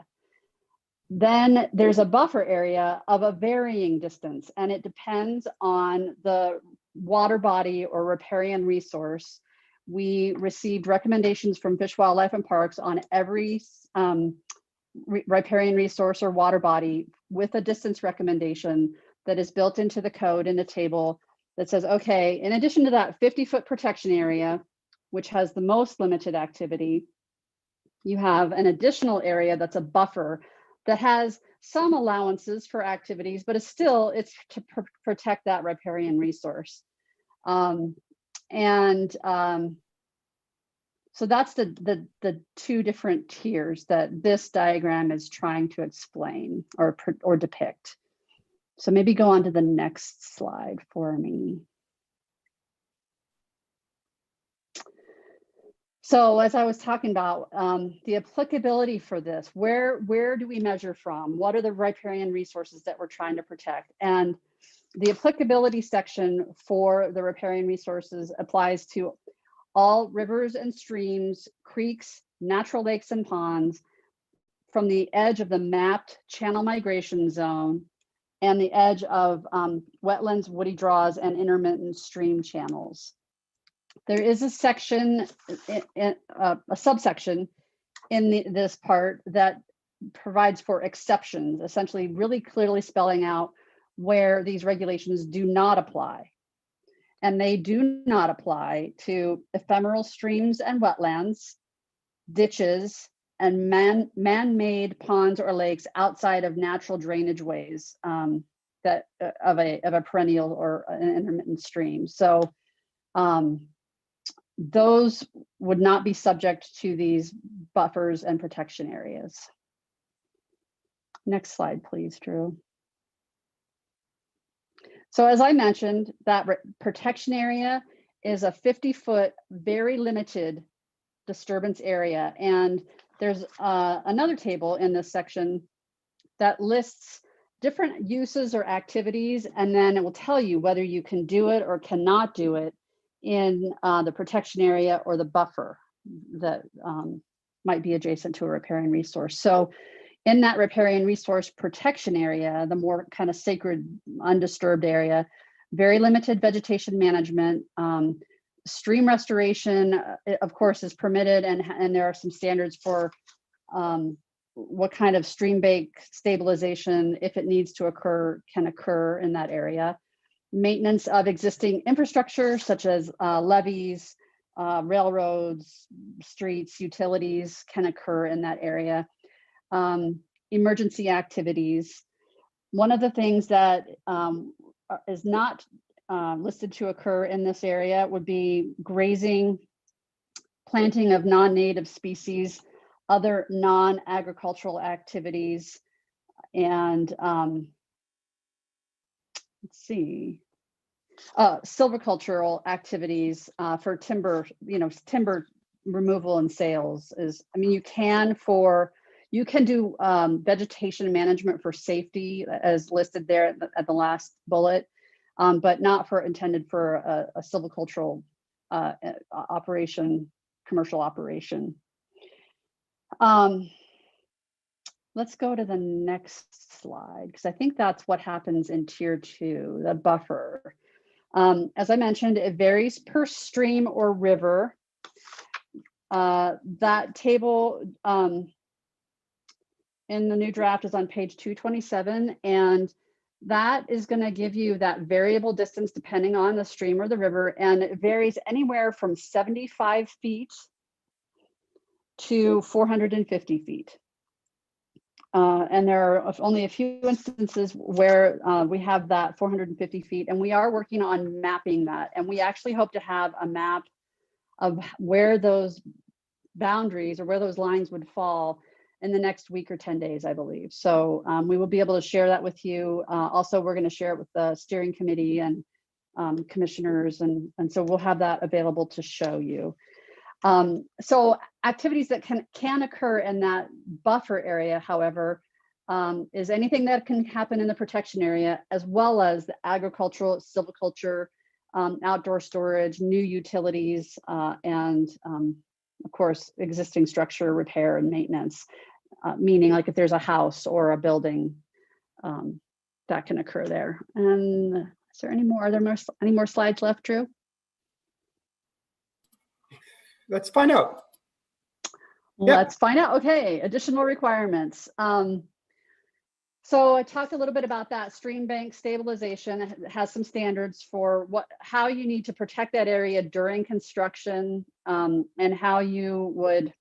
Then there's a buffer area of a varying distance, and it depends on the water body or riparian resource. We received recommendations from Fish, Wildlife, and Parks on every riparian resource or water body with a distance recommendation that is built into the code in a table that says, okay, in addition to that 50-foot protection area, which has the most limited activity, you have an additional area that's a buffer that has some allowances for activities, but it's to protect that riparian resource. So that's the two different tiers that this diagram is trying to explain or depict. So maybe go on to the next slide for me. So as I was talking about, the applicability for this, where do we measure from? What are the riparian resources that we're trying to protect? And the applicability section for the riparian resources applies to all rivers and streams, creeks, natural lakes and ponds from the edge of the mapped channel migration zone and the edge of wetlands, woody draws, and intermittent stream channels. There is a section, a subsection in this part that provides for exceptions, essentially really clearly spelling out where these regulations do not apply. And they do not apply to ephemeral streams and wetlands, ditches, and man-made ponds or lakes outside of natural drainage ways that of a perennial or an intermittent stream. So those would not be subject to these buffers and protection areas. Next slide, please, Drew. So as I mentioned, that protection area is a 50-foot, very limited disturbance area. And there's another table in this section that lists different uses or activities, and then it will tell you whether you can do it or cannot do it in the protection area or the buffer that might be adjacent to a riparian resource. So in that riparian resource protection area, the more kind of sacred, undisturbed area, very limited vegetation management, stream restoration, of course, is permitted, and there are some standards for what kind of stream bank stabilization, if it needs to occur, can occur in that area. Maintenance of existing infrastructure, such as levees, railroads, streets, utilities can occur in that area. Emergency activities. One of the things that is not listed to occur in this area would be grazing, planting of non-native species, other non-agricultural activities, and let's see, silvicultural activities for timber, timber removal and sales is, I mean, you can do vegetation management for safety as listed there at the last bullet, but not intended for a silvicultural operation, commercial operation. Let's go to the next slide, because I think that's what happens in tier 2, the buffer. As I mentioned, it varies per stream or river. That table in the new draft is on page 227, and that is going to give you that variable distance depending on the stream or the river, and it varies anywhere from 75 feet to 450 feet. And there are only a few instances where we have that 450 feet, and we are working on mapping that. And we actually hope to have a map of where those boundaries or where those lines would fall in the next week or 10 days, I believe. So we will be able to share that with you. Also, we're going to share it with the steering committee and commissioners. And so we'll have that available to show you. So activities that can occur in that buffer area, however, is anything that can happen in the protection area, as well as the agricultural, silviculture, outdoor storage, new utilities, and of course, existing structure repair and maintenance, meaning like if there's a house or a building that can occur there. And is there any more? Are there any more slides left, Drew?
Let's find out.
Let's find out. Okay, additional requirements. So I talked a little bit about that stream bank stabilization. It has some standards for how you need to protect that area during construction, and how you would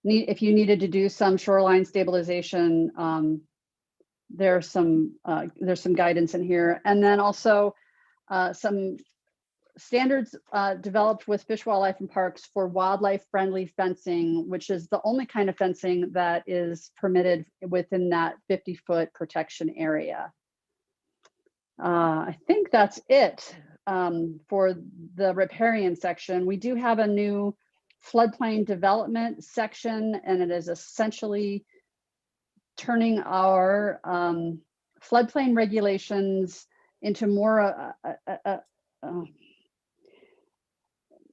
need, if you needed to do some shoreline stabilization, there's some guidance in here. And then also some standards developed with Fish, Wildlife and Parks for wildlife friendly fencing, which is the only kind of fencing that is permitted within that 50-foot protection area. I think that's it for the riparian section. We do have a new floodplain development section, and it is essentially turning our floodplain regulations into more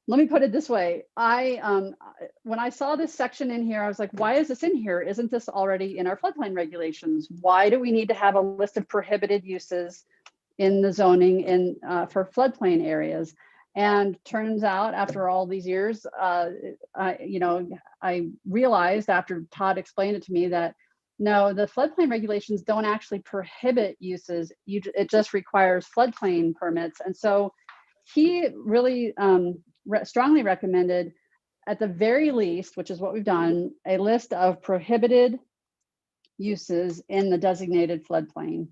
let me put it this way. When I saw this section in here, I was like, why is this in here? Isn't this already in our floodplain regulations? Why do we need to have a list of prohibited uses in the zoning for floodplain areas? And turns out after all these years, I realized after Todd explained it to me that no, the floodplain regulations don't actually prohibit uses. It just requires floodplain permits. And so he really strongly recommended, at the very least, which is what we've done, a list of prohibited uses in the designated floodplain.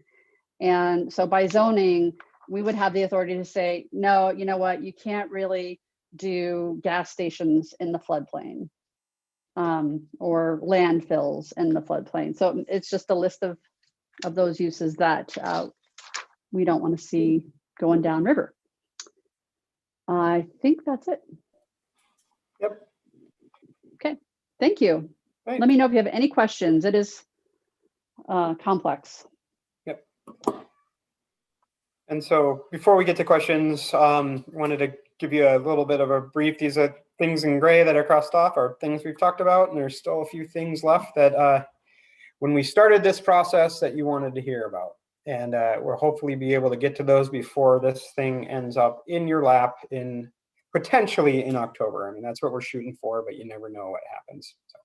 And so by zoning, we would have the authority to say, no, you know what, you can't really do gas stations in the floodplain, or landfills in the floodplain. So it's just a list of those uses that we don't want to see going downriver. I think that's it.
Yep.
Okay, thank you.
Thanks.
Let me know if you have any questions. It is complex.
Yep. And so before we get to questions, I wanted to give you a little bit of a brief. These are things in gray that are crossed off are things we've talked about, and there's still a few things left that when we started this process that you wanted to hear about. And we'll hopefully be able to get to those before this thing ends up in your lap potentially in October. I mean, that's what we're shooting for, but you never know what happens. So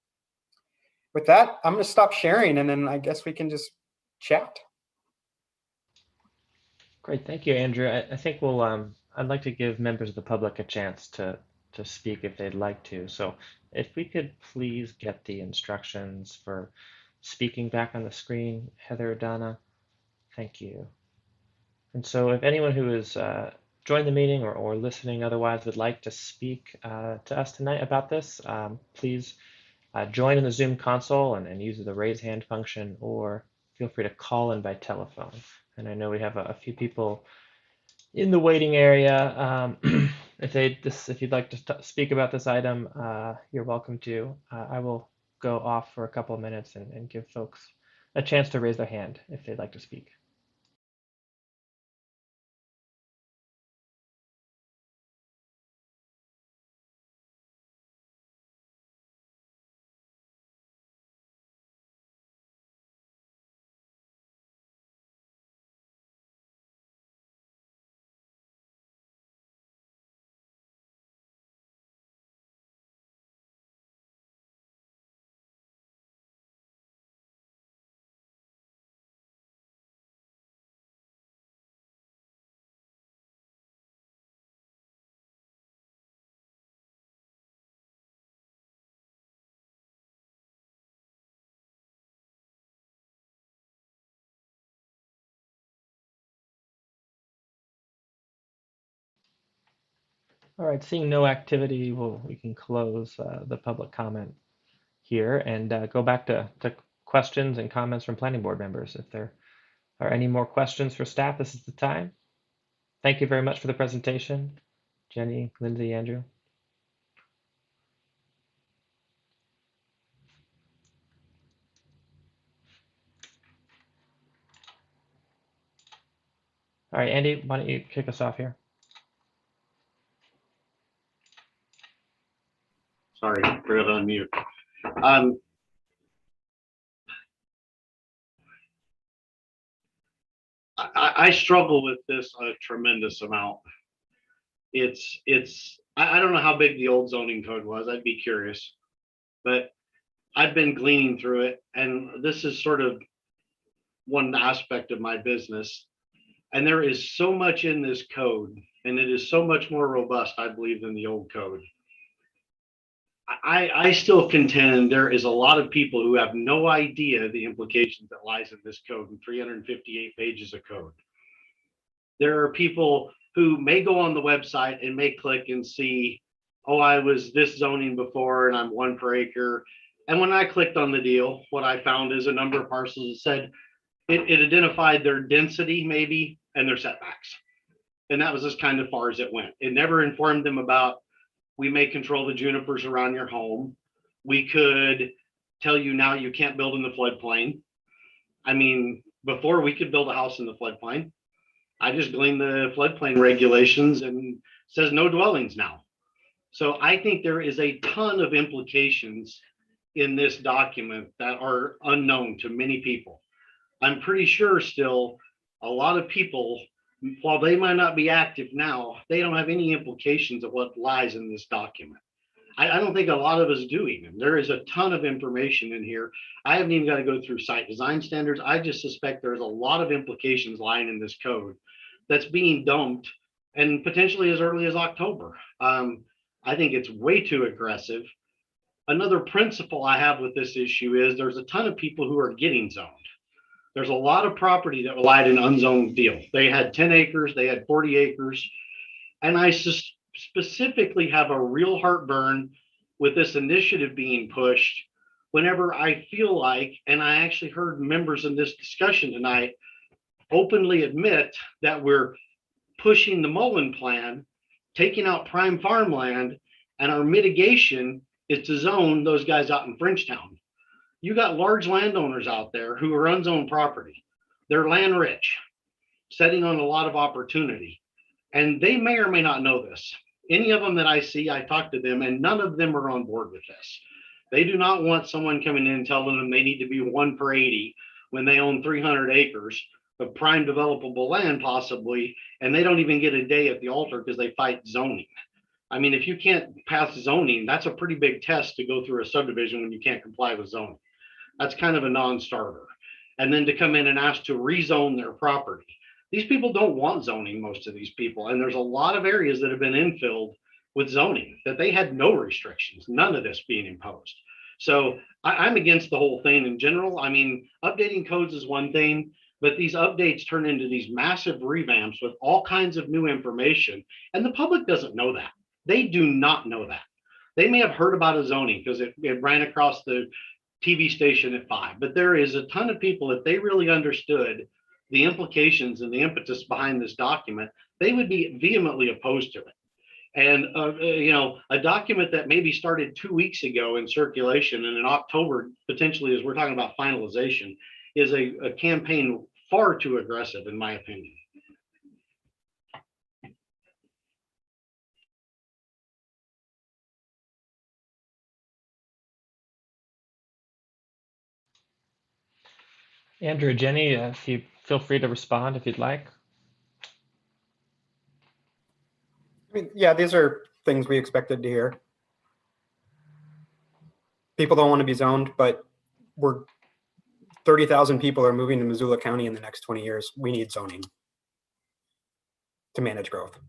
with that, I'm going to stop sharing, and then I guess we can just chat.
Great, thank you, Andrew. I think we'll. I'd like to give members of the public a chance to speak if they'd like to. So if we could please get the instructions for speaking back on the screen, Heather or Donna. Thank you. And so if anyone who has joined the meeting or listening otherwise would like to speak to us tonight about this, please join in the Zoom console and use the raise hand function, or feel free to call in by telephone. And I know we have a few people in the waiting area. If you'd like to speak about this item, you're welcome to. I will go off for a couple of minutes and give folks a chance to raise their hand if they'd like to speak. All right, seeing no activity, we can close the public comment here and go back to questions and comments from planning board members. If there are any more questions for staff, this is the time. Thank you very much for the presentation, Jenny, Lindsay, Andrew. All right, Andy, why don't you kick us off here?
Sorry, forgot to unmute. Um, I struggle with this a tremendous amount. I don't know how big the old zoning code was. I'd be curious, but I've been gleaning through it, and this is sort of one aspect of my business. And there is so much in this code, and it is so much more robust, I believe, than the old code. I still contend there is a lot of people who have no idea the implications that lies in this code in 358 pages of code. There are people who may go on the website and may click and see, oh, I was this zoning before and I'm 1 per acre. And when I clicked on the deal, what I found is a number of parcels that said it identified their density maybe and their setbacks. And that was as kind of far as it went. It never informed them about, we may control the junipers around your home. We could tell you now you can't build in the floodplain. I mean, before we could build a house in the floodplain. I just gleaned the floodplain regulations and says no dwellings now. So I think there is a ton of implications in this document that are unknown to many people. I'm pretty sure still a lot of people, while they might not be active now, they don't have any implications of what lies in this document. I don't think a lot of us do even. There is a ton of information in here. I haven't even got to go through site design standards. I just suspect there's a lot of implications lying in this code that's being dumped and potentially as early as October. I think it's way too aggressive. Another principle I have with this issue is there's a ton of people who are getting zoned. There's a lot of property that relied on an unzoned deal. They had 10 acres, they had 40 acres. And I specifically have a real heartburn with this initiative being pushed whenever I feel like, and I actually heard members in this discussion tonight openly admit that we're pushing the Mullen plan, taking out prime farmland, and our mitigation is to zone those guys out in Frenchtown. You got large landowners out there who are unzoned property. They're land rich, setting on a lot of opportunity. And they may or may not know this. Any of them that I see, I talk to them, and none of them are on board with this. They do not want someone coming in and telling them they need to be 1 per 80 when they own 300 acres of prime developable land possibly, and they don't even get a day at the altar because they fight zoning. I mean, if you can't pass zoning, that's a pretty big test to go through a subdivision when you can't comply with zoning. That's kind of a non-starter. And then to come in and ask to rezone their property. These people don't want zoning, most of these people. And there's a lot of areas that have been infilled with zoning that they had no restrictions, none of this being imposed. So I'm against the whole thing in general. I mean, updating codes is one thing, but these updates turn into these massive revamps with all kinds of new information. And the public doesn't know that. They do not know that. They may have heard about a zoning because it ran across the TV station at 5, but there is a ton of people, if they really understood the implications and the impetus behind this document, they would be vehemently opposed to it. And a document that maybe started 2 weeks ago in circulation and in October, potentially as we're talking about finalization, is a campaign far too aggressive, in my opinion.
Andrew, Jenny, if you feel free to respond if you'd like.
I mean, yeah, these are things we expected to hear. People don't want to be zoned, but 30,000 people are moving to Missoula County in the next 20 years. We need zoning to manage growth.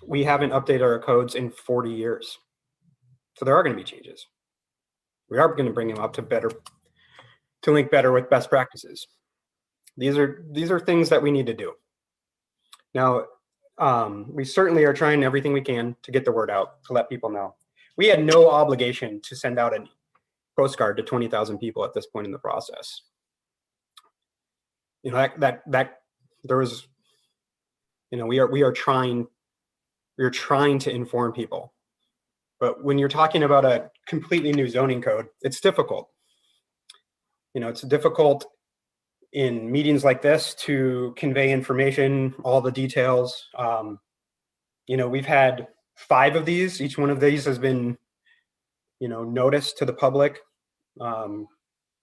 We haven't updated our codes in 40 years. So there are going to be changes. We are going to bring them up to link better with best practices. These are things that we need to do. Now, We certainly are trying everything we can to get the word out, to let people know. We had no obligation to send out a postcard to 20,000 people at this point in the process. You know, that there was, you know, we are trying to inform people. But when you're talking about a completely new zoning code, it's difficult. You know, it's difficult in meetings like this to convey information, all the details. You know, we've had 5 of these. Each one of these has been, you know, noticed to the public.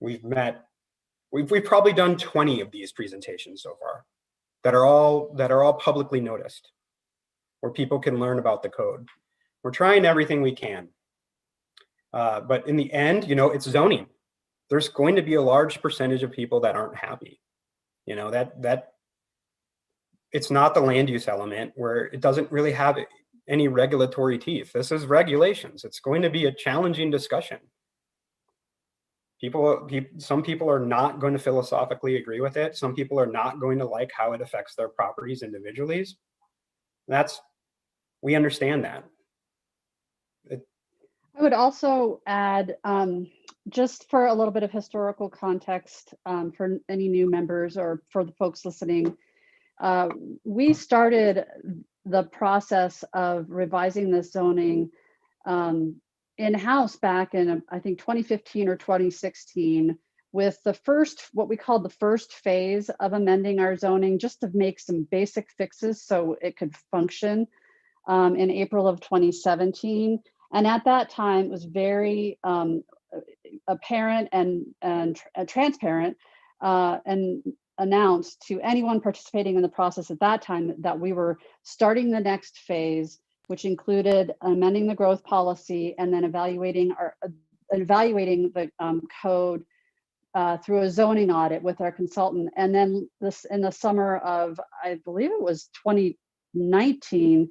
We've probably done 20 of these presentations so far that are all publicly noticed, where people can learn about the code. We're trying everything we can. But in the end, you know, it's zoning. There's going to be a large percentage of people that aren't happy. You know, that it's not the land use element where it doesn't really have any regulatory teeth. This is regulations. It's going to be a challenging discussion. Some people are not going to philosophically agree with it. Some people are not going to like how it affects their properties individually. We understand that.
I would also add, just for a little bit of historical context for any new members or for the folks listening, we started the process of revising this zoning in-house back in, I think, 2015 or 2016, with the first, what we called the first phase of amending our zoning, just to make some basic fixes so it could function in April of 2017. And at that time, it was very apparent and transparent and announced to anyone participating in the process at that time that we were starting the next phase, which included amending the growth policy and then evaluating the code through a zoning audit with our consultant. And then this, in the summer of, I believe it was 2019,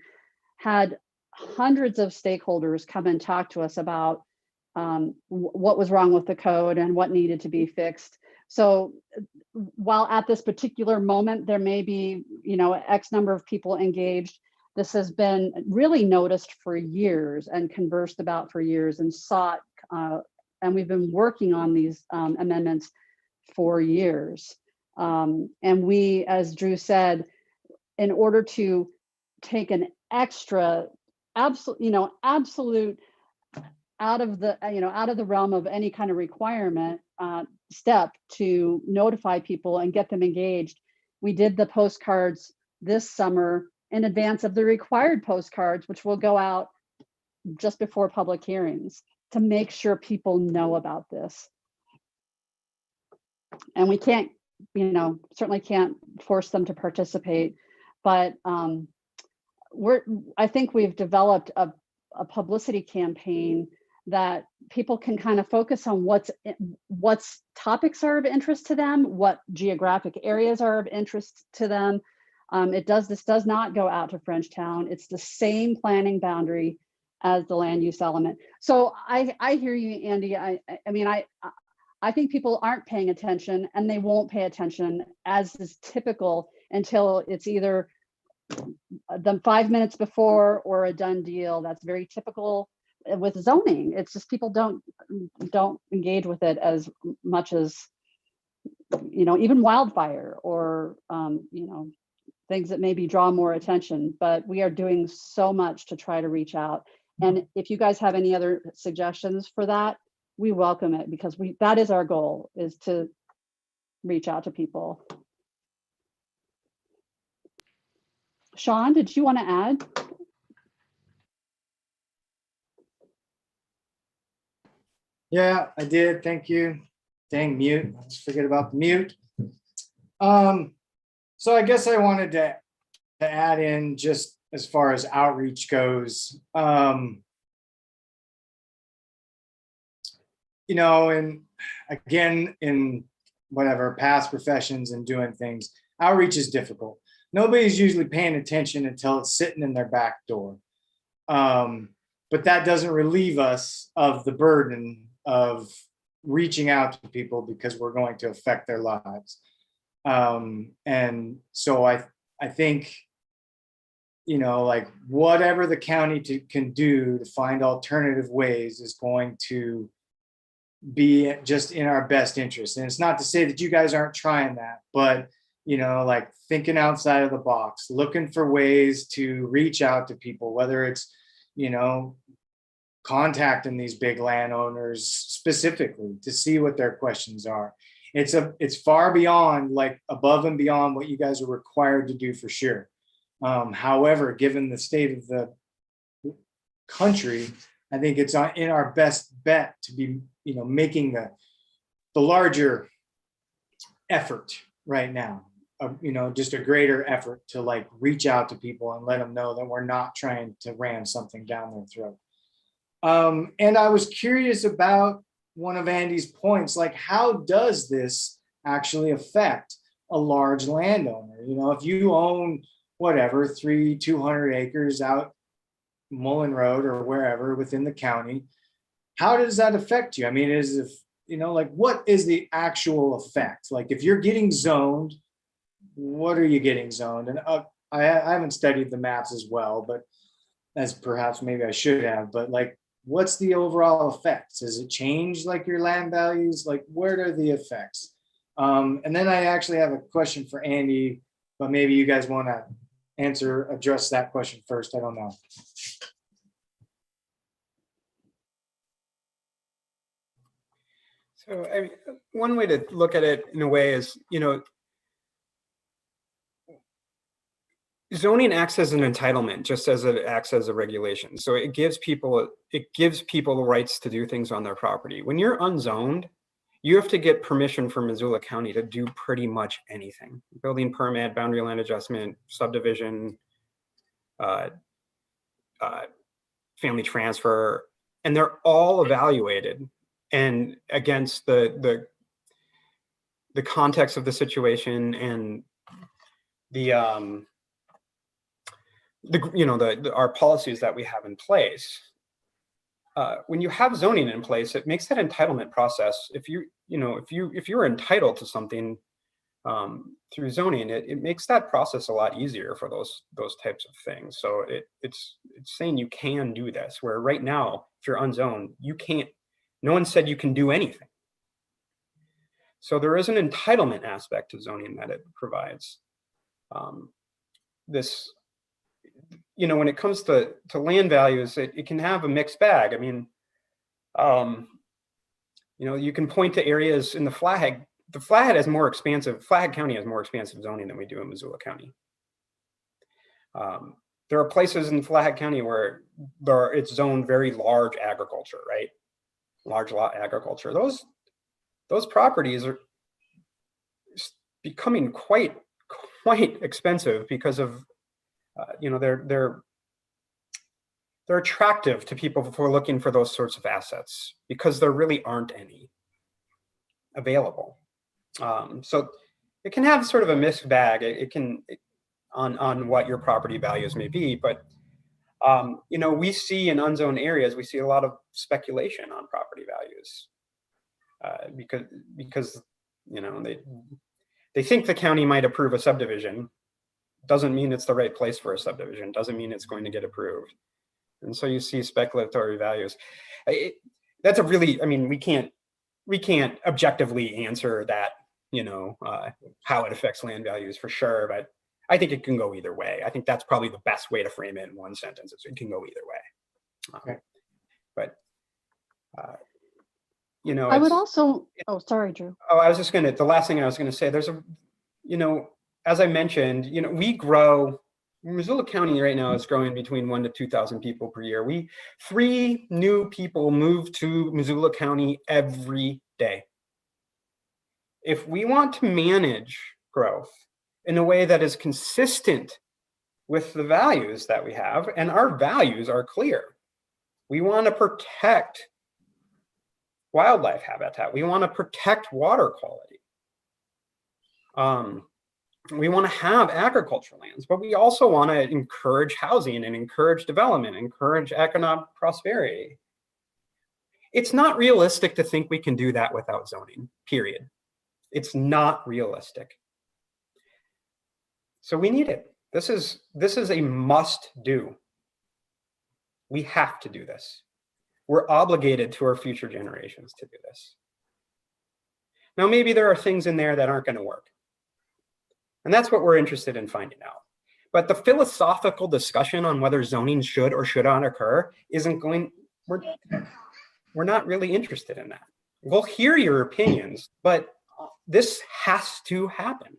had hundreds of stakeholders come and talk to us about what was wrong with the code and what needed to be fixed. So while at this particular moment, there may be, you know, X number of people engaged, this has been really noticed for years and conversed about for years and sought, and we've been working on these amendments for years. And we, as Drew said, in order to take an extra absolute out of the realm of any kind of requirement step to notify people and get them engaged, we did the postcards this summer in advance of the required postcards, which will go out just before public hearings, to make sure people know about this. And we can't, you know, certainly can't force them to participate, but I think we've developed a publicity campaign that people can kind of focus on what's topics are of interest to them, what geographic areas are of interest to them. This does not go out to Frenchtown. It's the same planning boundary as the land use element. So I hear you, Andy. I mean, I think people aren't paying attention, and they won't pay attention, as is typical, until it's either the 5 minutes before or a done deal. That's very typical with zoning. It's just people don't engage with it as much as, you know, even wildfire or you know, things that maybe draw more attention. But we are doing so much to try to reach out. And if you guys have any other suggestions for that, we welcome it, because that is our goal, is to reach out to people. Sean, did you want to add?
Yeah, I did. Thank you. Dang, mute. Let's forget about the mute. So I guess I wanted to add in, just as far as outreach goes, you know, and again, in whatever past professions and doing things, outreach is difficult. Nobody's usually paying attention until it's sitting in their back door. But that doesn't relieve us of the burden of reaching out to people, because we're going to affect their lives. And so I think you know, like whatever the county can do to find alternative ways is going to be just in our best interest. And it's not to say that you guys aren't trying that, but you know, like thinking outside of the box, looking for ways to reach out to people, whether it's, you know, contacting these big landowners specifically to see what their questions are. It's far beyond, like above and beyond what you guys are required to do for sure. However, given the state of the country, I think it's in our best bet to be, you know, making the larger effort right now. You know, just a greater effort to like reach out to people and let them know that we're not trying to ram something down their throat. And I was curious about one of Andy's points, like how does this actually affect a large landowner? You know, if you own whatever, 200 acres out Mullen Road or wherever within the county, how does that affect you? I mean, you know, like what is the actual effect? Like if you're getting zoned, what are you getting zoned? And I haven't studied the maps as well, but as perhaps maybe I should have, but like, what's the overall effects? Does it change like your land values? Like where are the effects? And then I actually have a question for Andy, but maybe you guys want to address that question first. I don't know.
So I mean, one way to look at it in a way is, you know, zoning acts as an entitlement, just as it acts as a regulation. So it gives people the rights to do things on their property. When you're unzoned, you have to get permission from Missoula County to do pretty much anything: building permit, boundary land adjustment, subdivision, family transfer, and they're all evaluated and against the context of the situation and our policies that we have in place. When you have zoning in place, it makes that entitlement process. If you're entitled to something through zoning, it makes that process a lot easier for those types of things. So it's saying you can do this, where right now, if you're unzoned, you can't. No one said you can do anything. So there is an entitlement aspect to zoning that it provides. This, you know, when it comes to land values, it can have a mixed bag. I mean, you know, you can point to areas in the Flathead County has more expansive zoning than we do in Missoula County. There are places in Flathead County where it's zoned very large agriculture, right? Large lot agriculture. Those properties are becoming quite expensive because of you know, they're attractive to people who are looking for those sorts of assets because there really aren't any available. So it can have sort of a mixed bag. It can on what your property values may be, but you know, we see in unzoned areas, we see a lot of speculation on property values because you know, they think the county might approve a subdivision. Doesn't mean it's the right place for a subdivision. Doesn't mean it's going to get approved. And so you see speculatory values. That's a really, I mean, we can't objectively answer that, you know, how it affects land values for sure, but I think it can go either way. I think that's probably the best way to frame it in one sentence. Is it can go either way.
Okay.
But you know,
I would also, oh, sorry, Drew.
Oh, I was just the last thing I was gonna say, there's you know, as I mentioned, you know, we grow, Missoula County right now is growing between 1,000 to 2,000 people per year. 3 new people move to Missoula County every day. If we want to manage growth in a way that is consistent with the values that we have, and our values are clear. We want to protect wildlife habitat. We want to protect water quality. We want to have agricultural lands, but we also want to encourage housing and encourage development, encourage economic prosperity. It's not realistic to think we can do that without zoning, period. It's not realistic. So we need it. This is a must do. We have to do this. We're obligated to our future generations to do this. Now, maybe there are things in there that aren't going to work. And that's what we're interested in finding out. But the philosophical discussion on whether zoning should or should not occur isn't going, we're not really interested in that. We'll hear your opinions, but this has to happen.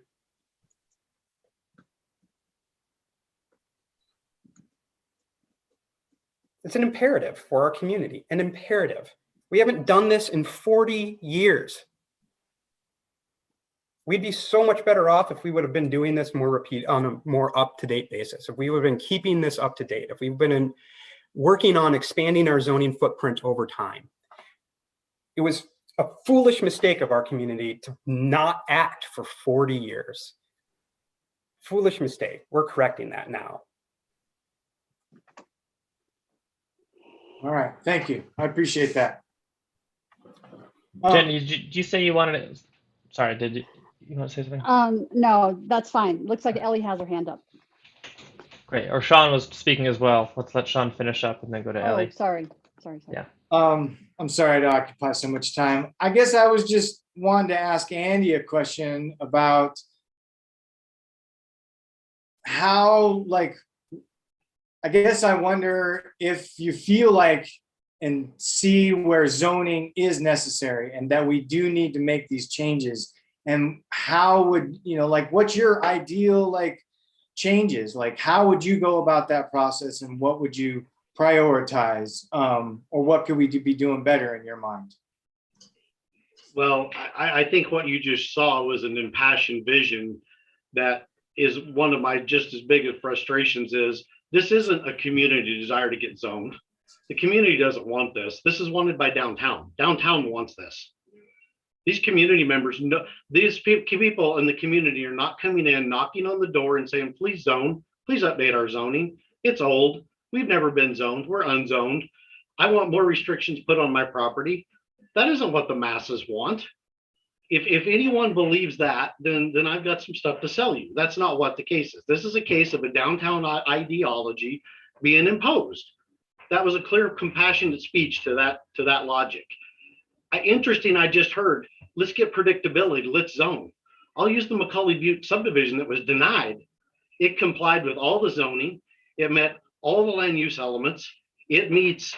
It's an imperative for our community, an imperative. We haven't done this in 40 years. We'd be so much better off if we would have been doing this on a more up-to-date basis. If we would have been keeping this up to date, if we've been working on expanding our zoning footprint over time. It was a foolish mistake of our community to not act for 40 years. Foolish mistake. We're correcting that now.
All right, thank you. I appreciate that.
Jen, did you say you wanted to, sorry, did you want to say something?
No, that's fine. Looks like Ellie has her hand up.
Great, or Sean was speaking as well. Let's let Sean finish up and then go to Ellie.
Sorry.
Yeah.
I'm sorry to occupy so much time. I guess I was just wanting to ask Andy a question about how, like, I guess I wonder if you feel like and see where zoning is necessary and that we do need to make these changes, and how would, like, what's your ideal, like, changes? Like, how would you go about that process, and what would you prioritize, or what could we be doing better in your mind?
Well, I think what you just saw was an impassioned vision that is one of my just as big of frustrations. Is this isn't a community desire to get zoned. The community doesn't want this. This is wanted by downtown. Downtown wants this. These community members, know, these people in the community are not coming in, knocking on the door and saying, please zone, please update our zoning. It's old. We've never been zoned. We're unzoned. I want more restrictions put on my property. That isn't what the masses want. If anyone believes that, then I've got some stuff to sell you. That's not what the case is. This is a case of a downtown ideology being imposed. That was a clear, compassionate speech to that logic. Interesting, I just heard, let's get predictability, let's zone. I'll use the McCully Butte subdivision that was denied. It complied with all the zoning. It met all the land use elements. It meets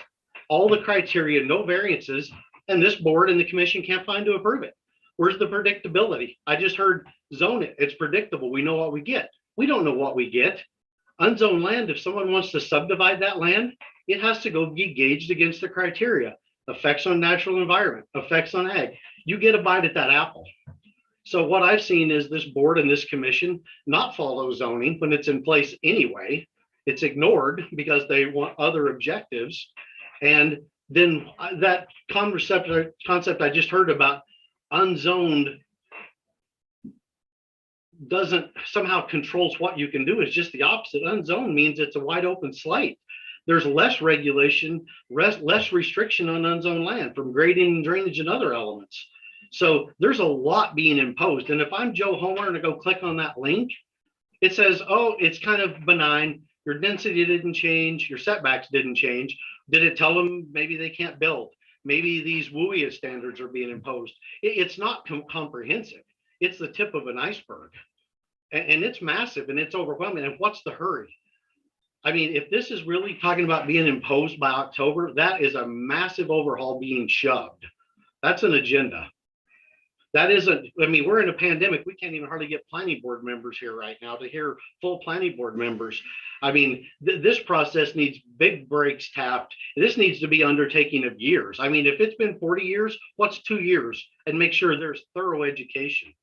all the criteria, no variances, and this board and the commission can't find to approve it. Where's the predictability? I just heard zone it. It's predictable. We know what we get. We don't know what we get. Unzoned land, if someone wants to subdivide that land, it has to go be gauged against the criteria. Effects on natural environment, effects on ag. You get a bite at that apple. So what I've seen is this board and this commission not follow zoning when it's in place anyway. It's ignored because they want other objectives. And then that concept I just heard about unzoned doesn't somehow controls what you can do. Is just the opposite. Unzoned means it's a wide open slate. There's less regulation, less restriction on unzoned land from grading and drainage and other elements. So there's a lot being imposed. And if I'm Joe Homer and I go click on that link, it says, oh, it's kind of benign. Your density didn't change. Your setbacks didn't change. Did it tell them maybe they can't build? Maybe these WUIA standards are being imposed. It's not comprehensive. It's the tip of an iceberg. And it's massive and it's overwhelming. And what's the hurry? I mean, if this is really talking about being imposed by October, that is a massive overhaul being shoved. That's an agenda. That isn't, I mean, we're in a pandemic. We can't even hardly get planning board members here right now to hear full planning board members. I mean, this process needs big brakes tapped. This needs to be undertaking of years. I mean, if it's been 40 years, what's 2 years? And make sure there's thorough education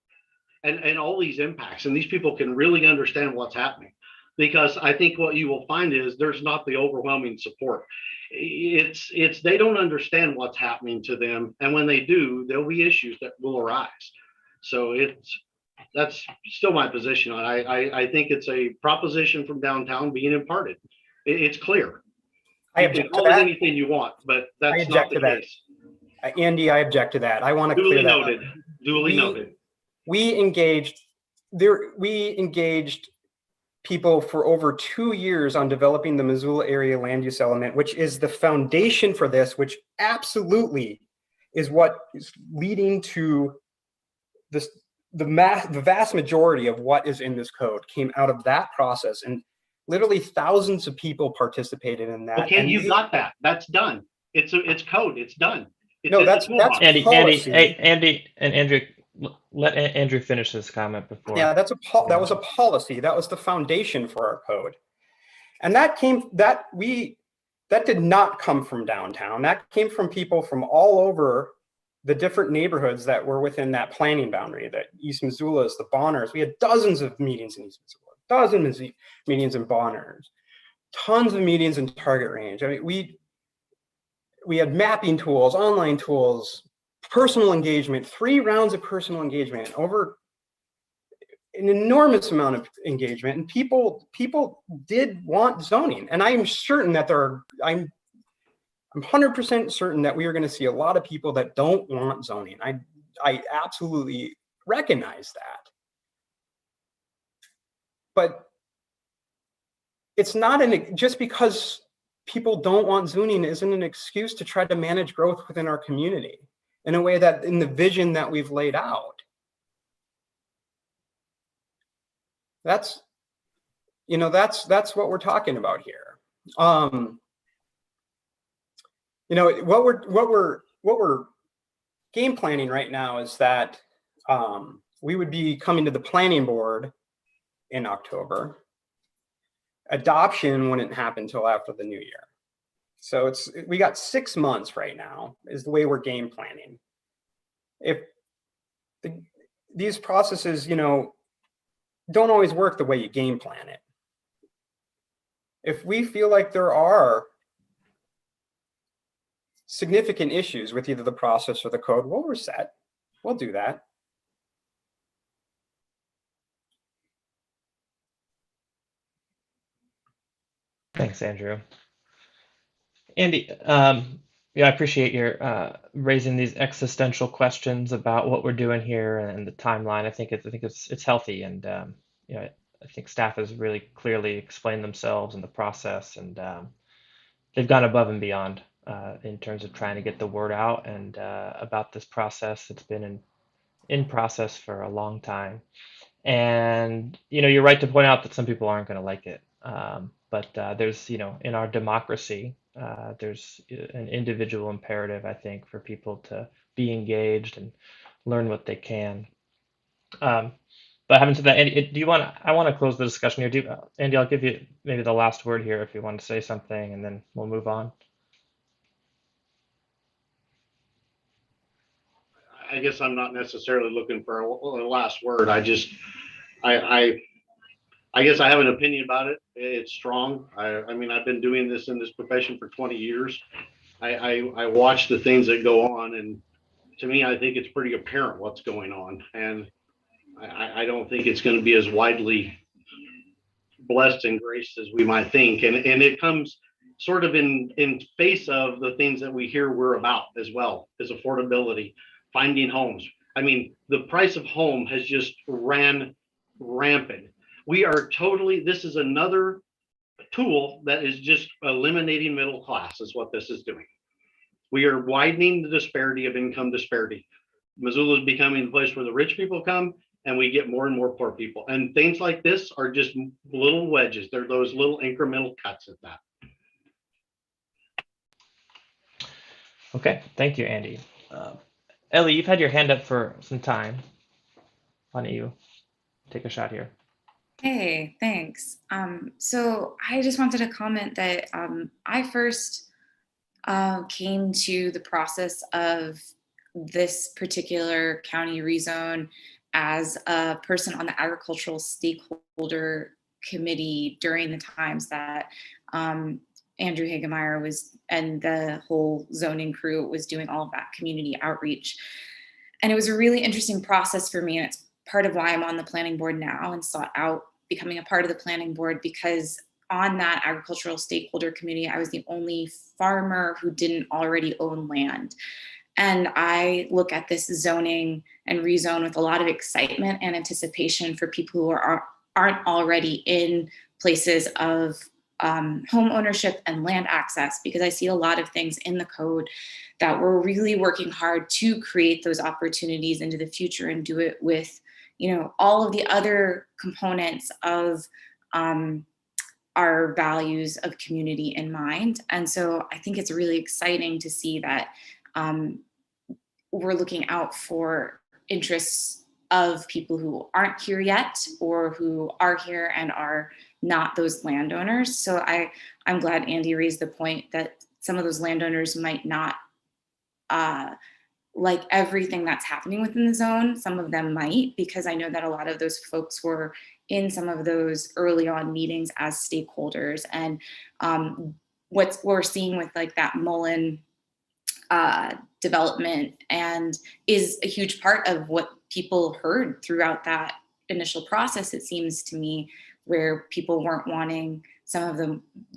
and all these impacts. And these people can really understand what's happening. Because I think what you will find is there's not the overwhelming support. It's they don't understand what's happening to them, and when they do, there'll be issues that will arise. So that's still my position on it. I think it's a proposition from downtown being imparted. It's clear. You can call it anything you want, but that's not the case.
Andy, I object to that. I want to
duly
clear that
noted.
up.
Duly noted.
We engaged people for over 2 years on developing the Missoula area land use element, which is the foundation for this, which absolutely is what is leading to this. The vast majority of what is in this code came out of that process, and literally thousands of people participated in that.
Okay, you got that. That's done. It's code. It's done. It's
No,
in the
that's
toolbox.
Andy,
policy.
Andy, and Andrew, let Andrew finish his comment before.
Yeah, that was a policy. That was the foundation for our code, and that did not come from downtown. That came from people from all over the different neighborhoods that were within that planning boundary. That East Missoula's, the Bonners. We had dozens of meetings in East Missoula, dozens of meetings in Bonners, tons of meetings in Target Range. I mean, we had mapping tools, online tools, personal engagement, 3 rounds of personal engagement, over an enormous amount of engagement, and people did want zoning. And I'm certain that I'm 100% certain that we are going to see a lot of people that don't want zoning. I absolutely recognize that. But it's not just because people don't want zoning isn't an excuse to try to manage growth within our community in a way that in the vision that we've laid out. That's what we're talking about here. What we're game planning right now is that we would be coming to the planning board in October. Adoption wouldn't happen until after the new year. So we got 6 months right now is the way we're game planning. If these processes, don't always work the way you game plan it. If we feel like there are significant issues with either the process or the code, we'll reset. We'll do that.
Thanks, Andrew. Andy, I appreciate your raising these existential questions about what we're doing here and the timeline. I think it's healthy, and I think staff has really clearly explained themselves and the process, and they've gone above and beyond in terms of trying to get the word out and about this process. It's been in process for a long time, and you're right to point out that some people aren't going to like it. But there's, in our democracy, there's an individual imperative, I think, for people to be engaged and learn what they can. But having said that, Andy, I want to close the discussion here. Andy, I'll give you maybe the last word here if you want to say something, and then we'll move on.
I guess I'm not necessarily looking for a last word. I guess I have an opinion about it. It's strong. I mean, I've been doing this in this profession for 20 years. I watch the things that go on, and to me, I think it's pretty apparent what's going on. And I don't think it's going to be as widely blessed and graced as we might think. And it comes sort of in face of the things that we hear we're about as well, is affordability, finding homes. I mean, the price of home has just ran rampant. This is another tool that is just eliminating middle class is what this is doing. We are widening the disparity of income disparity. Missoula is becoming the place where the rich people come, and we get more and more poor people. And things like this are just little wedges. They're those little incremental cuts at that.
Okay, thank you, Andy. Ellie, you've had your hand up for some time. Why don't you take a shot here?
Hey, thanks. So I just wanted to comment that I first came to the process of this particular county rezone as a person on the agricultural stakeholder committee during the times that Andrew Hagemeyer was, and the whole zoning crew was doing all of that community outreach. And it was a really interesting process for me. And it's part of why I'm on the planning board now and sought out becoming a part of the planning board, because on that agricultural stakeholder committee, I was the only farmer who didn't already own land. And I look at this zoning and rezone with a lot of excitement and anticipation for people who are aren't already in places of home ownership and land access, because I see a lot of things in the code that we're really working hard to create those opportunities into the future and do it with, you know, all of the other components of our values of community in mind. And so I think it's really exciting to see that we're looking out for interests of people who aren't here yet or who are here and are not those landowners. So I'm glad Andy raised the point that some of those landowners might not like everything that's happening within the zone. Some of them might, because I know that a lot of those folks were in some of those early on meetings as stakeholders. And what we're seeing with like that Mullen development and is a huge part of what people heard throughout that initial process, it seems to me, where people weren't wanting some of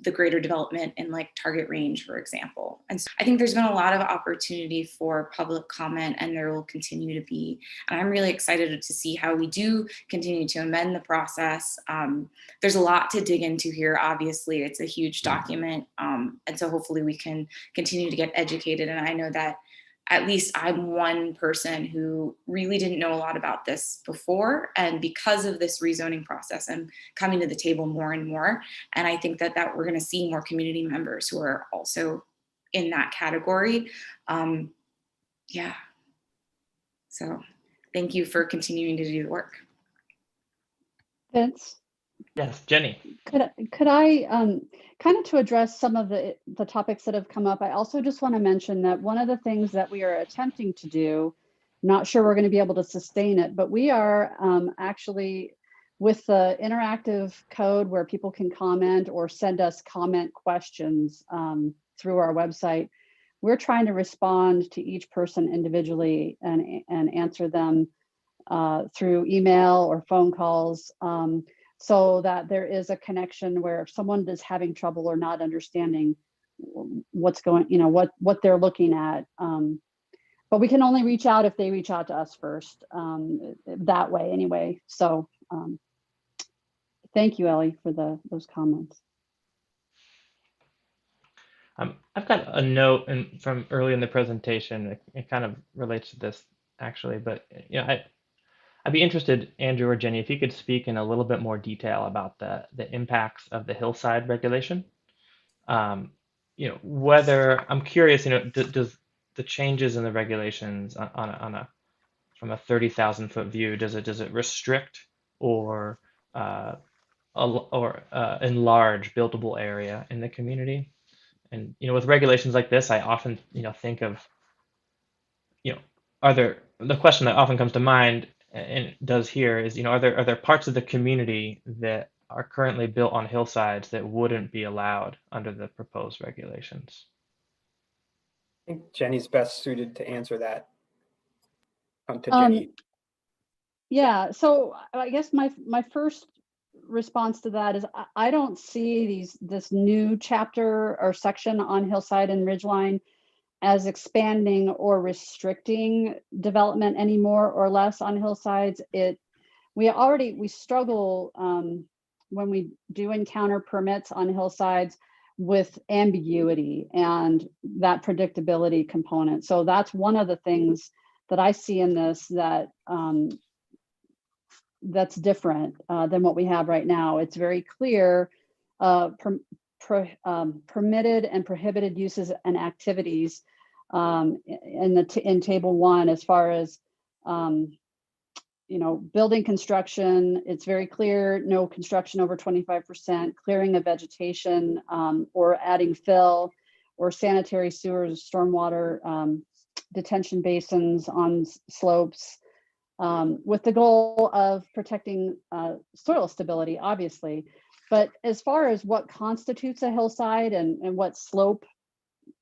the greater development in like Target Range, for example. And so I think there's been a lot of opportunity for public comment, and there will continue to be. And I'm really excited to see how we do continue to amend the process. There's a lot to dig into here. Obviously, it's a huge document. And so hopefully we can continue to get educated. And I know that at least I'm one person who really didn't know a lot about this before. And because of this rezoning process, I'm coming to the table more and more. And I think that we're going to see more community members who are also in that category. Yeah. So thank you for continuing to do the work.
Vince?
Yes, Jenny.
Could I kind of to address some of the topics that have come up, I also just want to mention that one of the things that we are attempting to do, not sure we're going to be able to sustain it, but we are actually with the interactive code where people can comment or send us comment questions through our website. We're trying to respond to each person individually and answer them through email or phone calls. So that there is a connection where if someone is having trouble or not understanding what's going, you know, what they're looking at. But we can only reach out if they reach out to us first, that way anyway. So thank you, Ellie, for those comments.
I've got a note from early in the presentation. It kind of relates to this actually, but you know, I'd be interested, Andrew or Jenny, if you could speak in a little bit more detail about the impacts of the Hillside regulation. You know, whether I'm curious, you know, does the changes in the regulations from a 30,000-foot view, does it restrict or enlarge buildable area in the community? And you know, with regulations like this, I often think of, you know, the question that often comes to mind and does here is, you know, are there parts of the community that are currently built on hillsides that wouldn't be allowed under the proposed regulations?
I think Jenny's best suited to answer that. Come to Jenny.
Yeah, so I guess my first response to that is I don't see this new chapter or section on Hillside and Ridgeline as expanding or restricting development any more or less on hillsides. We struggle when we do encounter permits on hillsides with ambiguity and that predictability component. So that's one of the things that I see in this that's different than what we have right now. It's very clear permitted and prohibited uses and activities in table 1 as far as you know, building construction. It's very clear, no construction over 25%, clearing of vegetation or adding fill or sanitary sewers, stormwater detention basins on slopes with the goal of protecting soil stability, obviously. But as far as what constitutes a hillside and what slope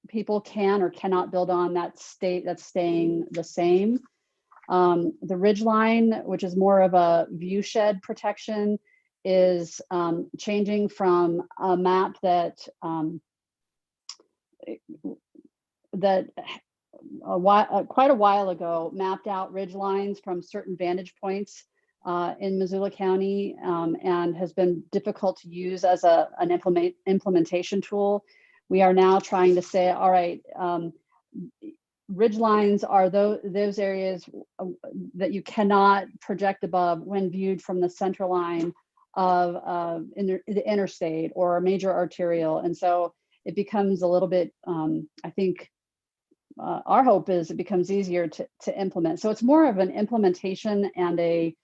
people can or cannot build on, that's staying the same. The ridgeline, which is more of a view shed protection, is changing from a map that quite a while ago mapped out ridge lines from certain vantage points in Missoula County and has been difficult to use as an implementation tool. We are now trying to say, all right, ridge lines are those areas that you cannot project above when viewed from the center line of the interstate or a major arterial. And so it becomes a little bit, I think, our hope is it becomes easier to implement. So it's more of an implementation and a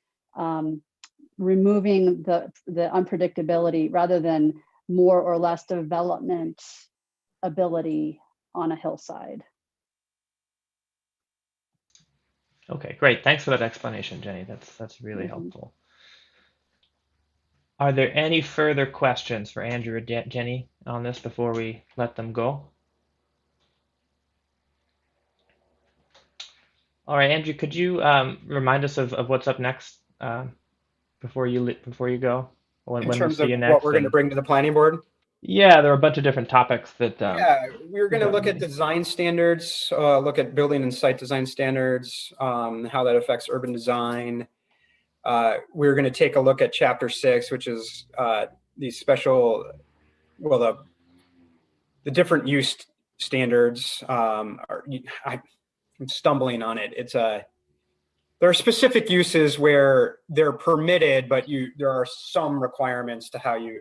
removing the unpredictability rather than more or less development ability on a hillside.
Okay, great. Thanks for that explanation, Jenny. That's really helpful. Are there any further questions for Andrew or Jenny on this before we let them go? All right, Andrew, could you remind us of what's up next before you go?
In terms of what we're going to bring to the planning board?
Yeah, there are a bunch of different topics that.
Yeah, we're going to look at design standards, look at building and site design standards, how that affects urban design. We're going to take a look at Chapter 6, which is these special, well, the different use standards. I'm stumbling on it. There are specific uses where they're permitted, but there are some requirements to how you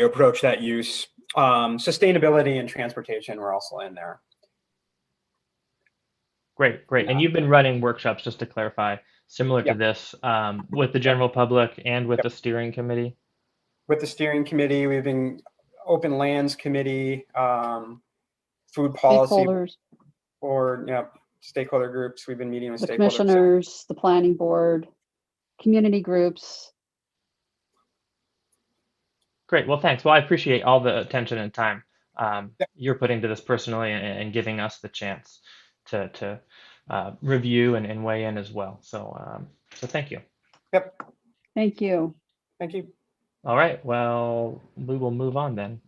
approach that use. Sustainability and transportation were also in there.
Great. And you've been running workshops, just to clarify, similar to this with the general public and with the steering committee?
With the steering committee, we've been open lands committee, food policy,
stakeholders,
or stakeholder groups. We've been meeting with
the
stakeholders.
Commissioners, the planning board, community groups.
Great. Well, thanks. Well, I appreciate all the attention and time you're putting to this personally and giving us the chance to review and weigh in as well. So thank you.
Yep.
Thank you.
Thank you.
All right. Well, we will move on then.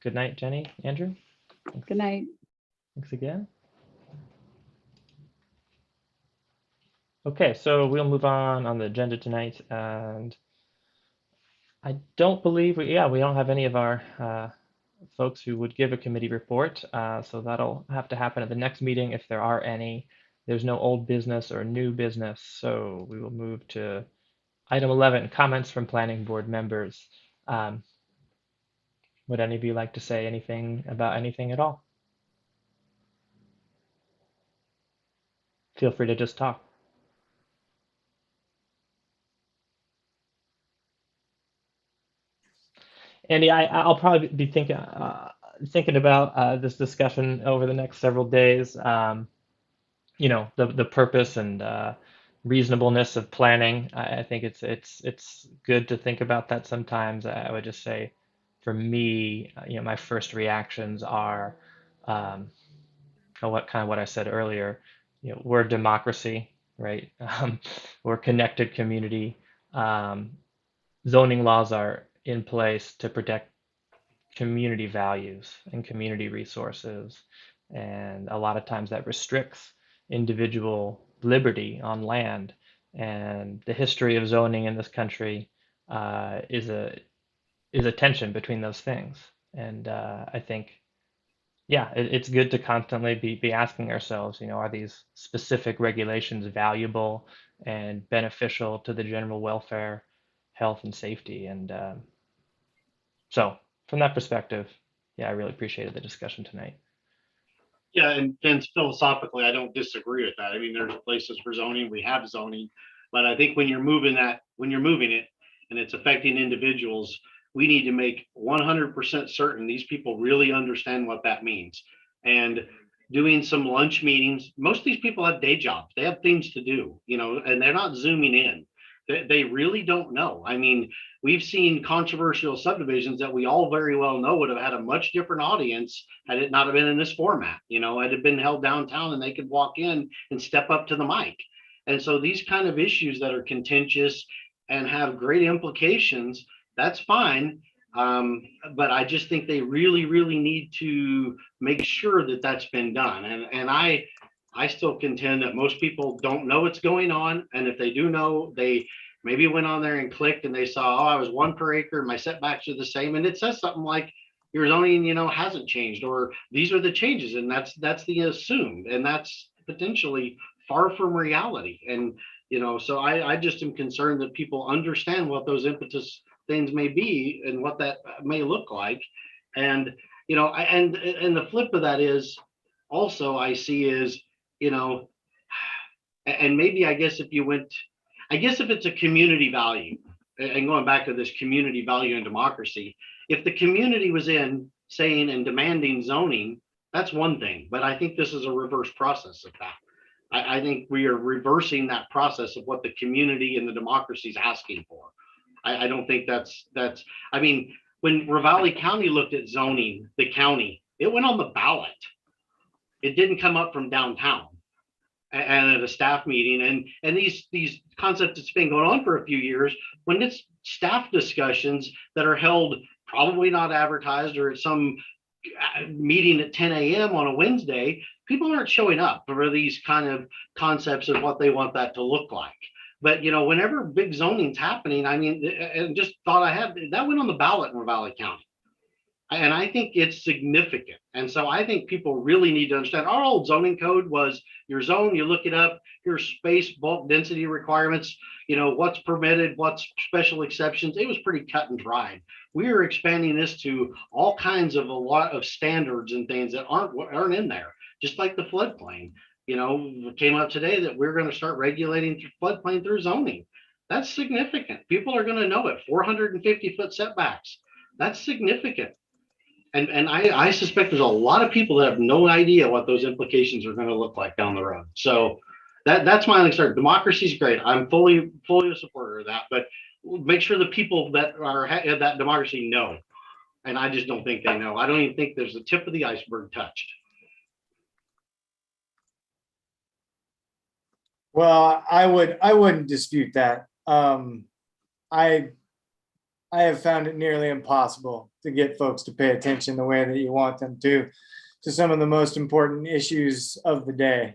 Good night, Jenny, Andrew. Thanks.
Good night.
Thanks again. Okay, so we'll move on the agenda tonight, and I don't believe we don't have any of our folks who would give a committee report, so that'll have to happen at the next meeting if there are any. There's no old business or new business, so we will move to item 11, comments from planning board members. Would any of you like to say anything about anything at all? Feel free to just talk. Andy, I'll probably be thinking about this discussion over the next several days. The purpose and reasonableness of planning. I think it's good to think about that sometimes. I would just say, for me, my first reactions are what I said earlier. We're a democracy, right? We're a connected community. Zoning laws are in place to protect community values and community resources. And a lot of times that restricts individual liberty on land. And the history of zoning in this country is a tension between those things. And I think, it's good to constantly be asking ourselves, are these specific regulations valuable and beneficial to the general welfare, health, and safety? And so from that perspective, I really appreciated the discussion tonight.
Yeah, and philosophically, I don't disagree with that. I mean, there's places for zoning, we have zoning, but I think when you're moving it and it's affecting individuals, we need to make 100% certain these people really understand what that means. And doing some lunch meetings, most of these people have day jobs, they have things to do, and they're not zooming in. They really don't know. I mean, we've seen controversial subdivisions that we all very well know would have had a much different audience had it not have been in this format. Had it been held downtown and they could walk in and step up to the mic. And so these kind of issues that are contentious and have great implications, that's fine. But I just think they really, really need to make sure that that's been done. And I I still contend that most people don't know what's going on. And if they do know, they maybe went on there and clicked and they saw, oh, I was 1 per acre, my setbacks are the same. And it says something like your zoning, hasn't changed, or these are the changes. And that's the assumed. And that's potentially far from reality. And, so I just am concerned that people understand what those impetus things may be and what that may look like. And, and the flip of that is also I see is, and maybe I guess if it's a community value, and going back to this community value and democracy, if the community was in saying and demanding zoning, that's one thing. But I think this is a reverse process of that. I think we are reversing that process of what the community and the democracy is asking for. I don't think that's, I mean, when Ravalli County looked at zoning, the county, it went on the ballot. It didn't come up from downtown and at a staff meeting. And these concepts that's been going on for a few years, when it's staff discussions that are held, probably not advertised, or at some meeting at 10 a.m. on a Wednesday, people aren't showing up for these kind of concepts of what they want that to look like. But, whenever big zoning's happening, I mean, and just thought I had, that went on the ballot in Ravalli County. And I think it's significant. And so I think people really need to understand our old zoning code was your zone, you look it up, here's space, bulk density requirements, what's permitted, what's special exceptions. It was pretty cut and dried. We are expanding this to all kinds of a lot of standards and things that aren't in there, just like the floodplain. It came up today that we're going to start regulating floodplain through zoning. That's significant. People are going to know it. 450-foot setbacks. That's significant. And I suspect there's a lot of people that have no idea what those implications are going to look like down the road. So that's my only start. Democracy is great. I'm fully a supporter of that, but make sure the people that are that democracy know. And I just don't think they know. I don't even think there's the tip of the iceberg touched.
Well, I wouldn't dispute that. I have found it nearly impossible to get folks to pay attention the way that you want them to some of the most important issues of the day.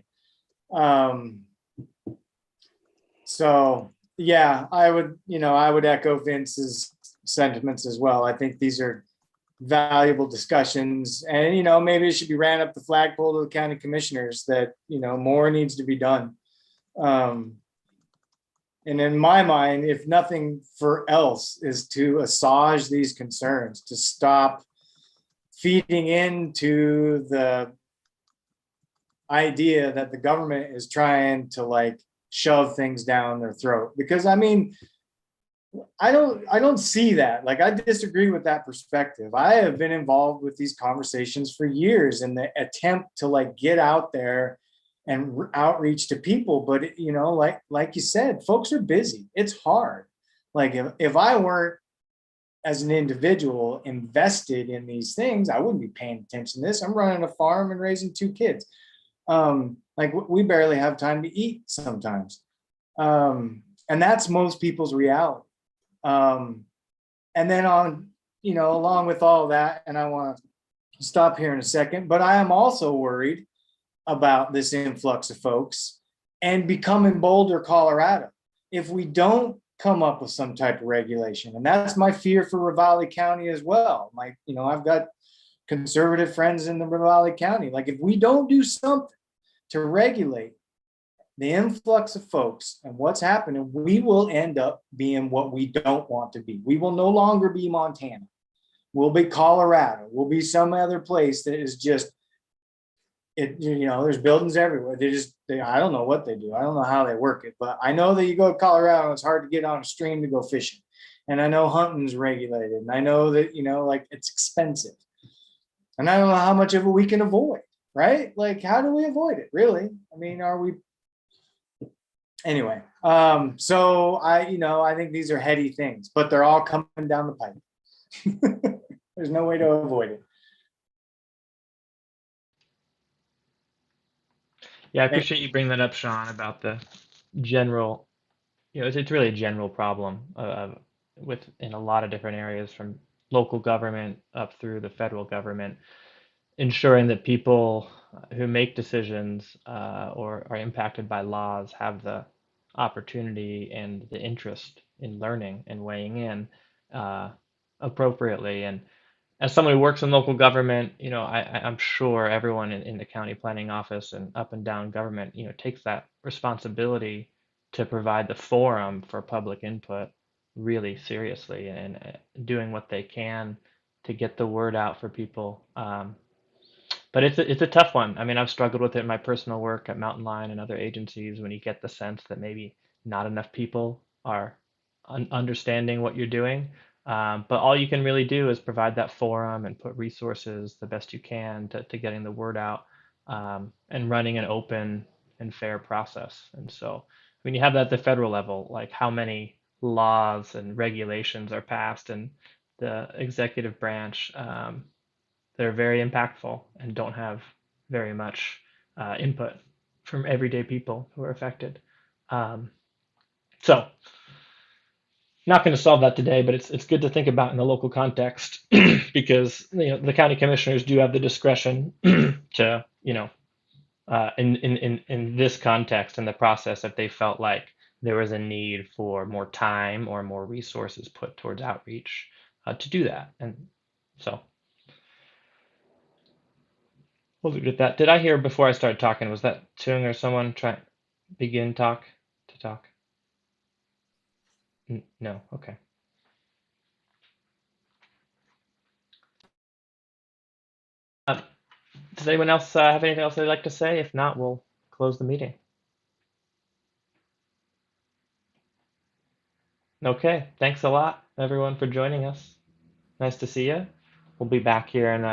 So yeah, I would echo Vince's sentiments as well. I think these are valuable discussions, and maybe it should be ran up the flagpole to the county commissioners that more needs to be done. And in my mind, if nothing for else, is to assuage these concerns, to stop feeding into the idea that the government is trying to shove things down their throat. Because I mean, I don't see that. I disagree with that perspective. I have been involved with these conversations for years in the attempt to get out there and outreach to people. But like you said, folks are busy. It's hard. If I weren't, as an individual, invested in these things, I wouldn't be paying attention to this. I'm running a farm and raising 2 kids. We barely have time to eat sometimes. And that's most people's reality. And then along with all that, and I want to stop here in a second, but I am also worried about this influx of folks and becoming Boulder, Colorado, if we don't come up with some type of regulation. And that's my fear for Ravalli County as well. I've got conservative friends in the Ravalli County. If we don't do something to regulate the influx of folks and what's happening, we will end up being what we don't want to be. We will no longer be Montana. We'll be Colorado. We'll be some other place that is just, there's buildings everywhere. I don't know what they do. I don't know how they work it, but I know that you go to Colorado, it's hard to get on a stream to go fishing. And I know hunting's regulated. And I know that, it's expensive. And I don't know how much of it we can avoid, right? How do we avoid it, really? I mean, are we? Anyway, so I think these are heady things, but they're all coming down the pipe. There's no way to avoid it.
Yeah, I appreciate you bringing that up, Sean, about the general, it's really a general problem in a lot of different areas, from local government up through the federal government. ensuring that people who make decisions or are impacted by laws have the opportunity and the interest in learning and weighing in appropriately. And as someone who works in local government, I'm sure everyone in the county planning office and up and down government, takes that responsibility to provide the forum for public input really seriously and doing what they can to get the word out for people. But it's a tough one. I mean, I've struggled with it in my personal work at Mountain Lion and other agencies when you get the sense that maybe not enough people are understanding what you're doing. But all you can really do is provide that forum and put resources the best you can to getting the word out and running an open and fair process. And so when you have that at the federal level, like how many laws and regulations are passed in the executive branch that are very impactful and don't have very much input from everyday people who are affected. So not going to solve that today, but it's good to think about in the local context because the county commissioners do have the discretion to in this context in the process if they felt like there was a need for more time or more resources put towards outreach to do that. And so we'll leave it at that. Did I hear before I started talking, was that Tung or someone try begin talk to talk? No, okay. Does anyone else have anything else they'd like to say? If not, we'll close the meeting. Okay, thanks a lot, everyone, for joining us. Nice to see you. We'll be back here in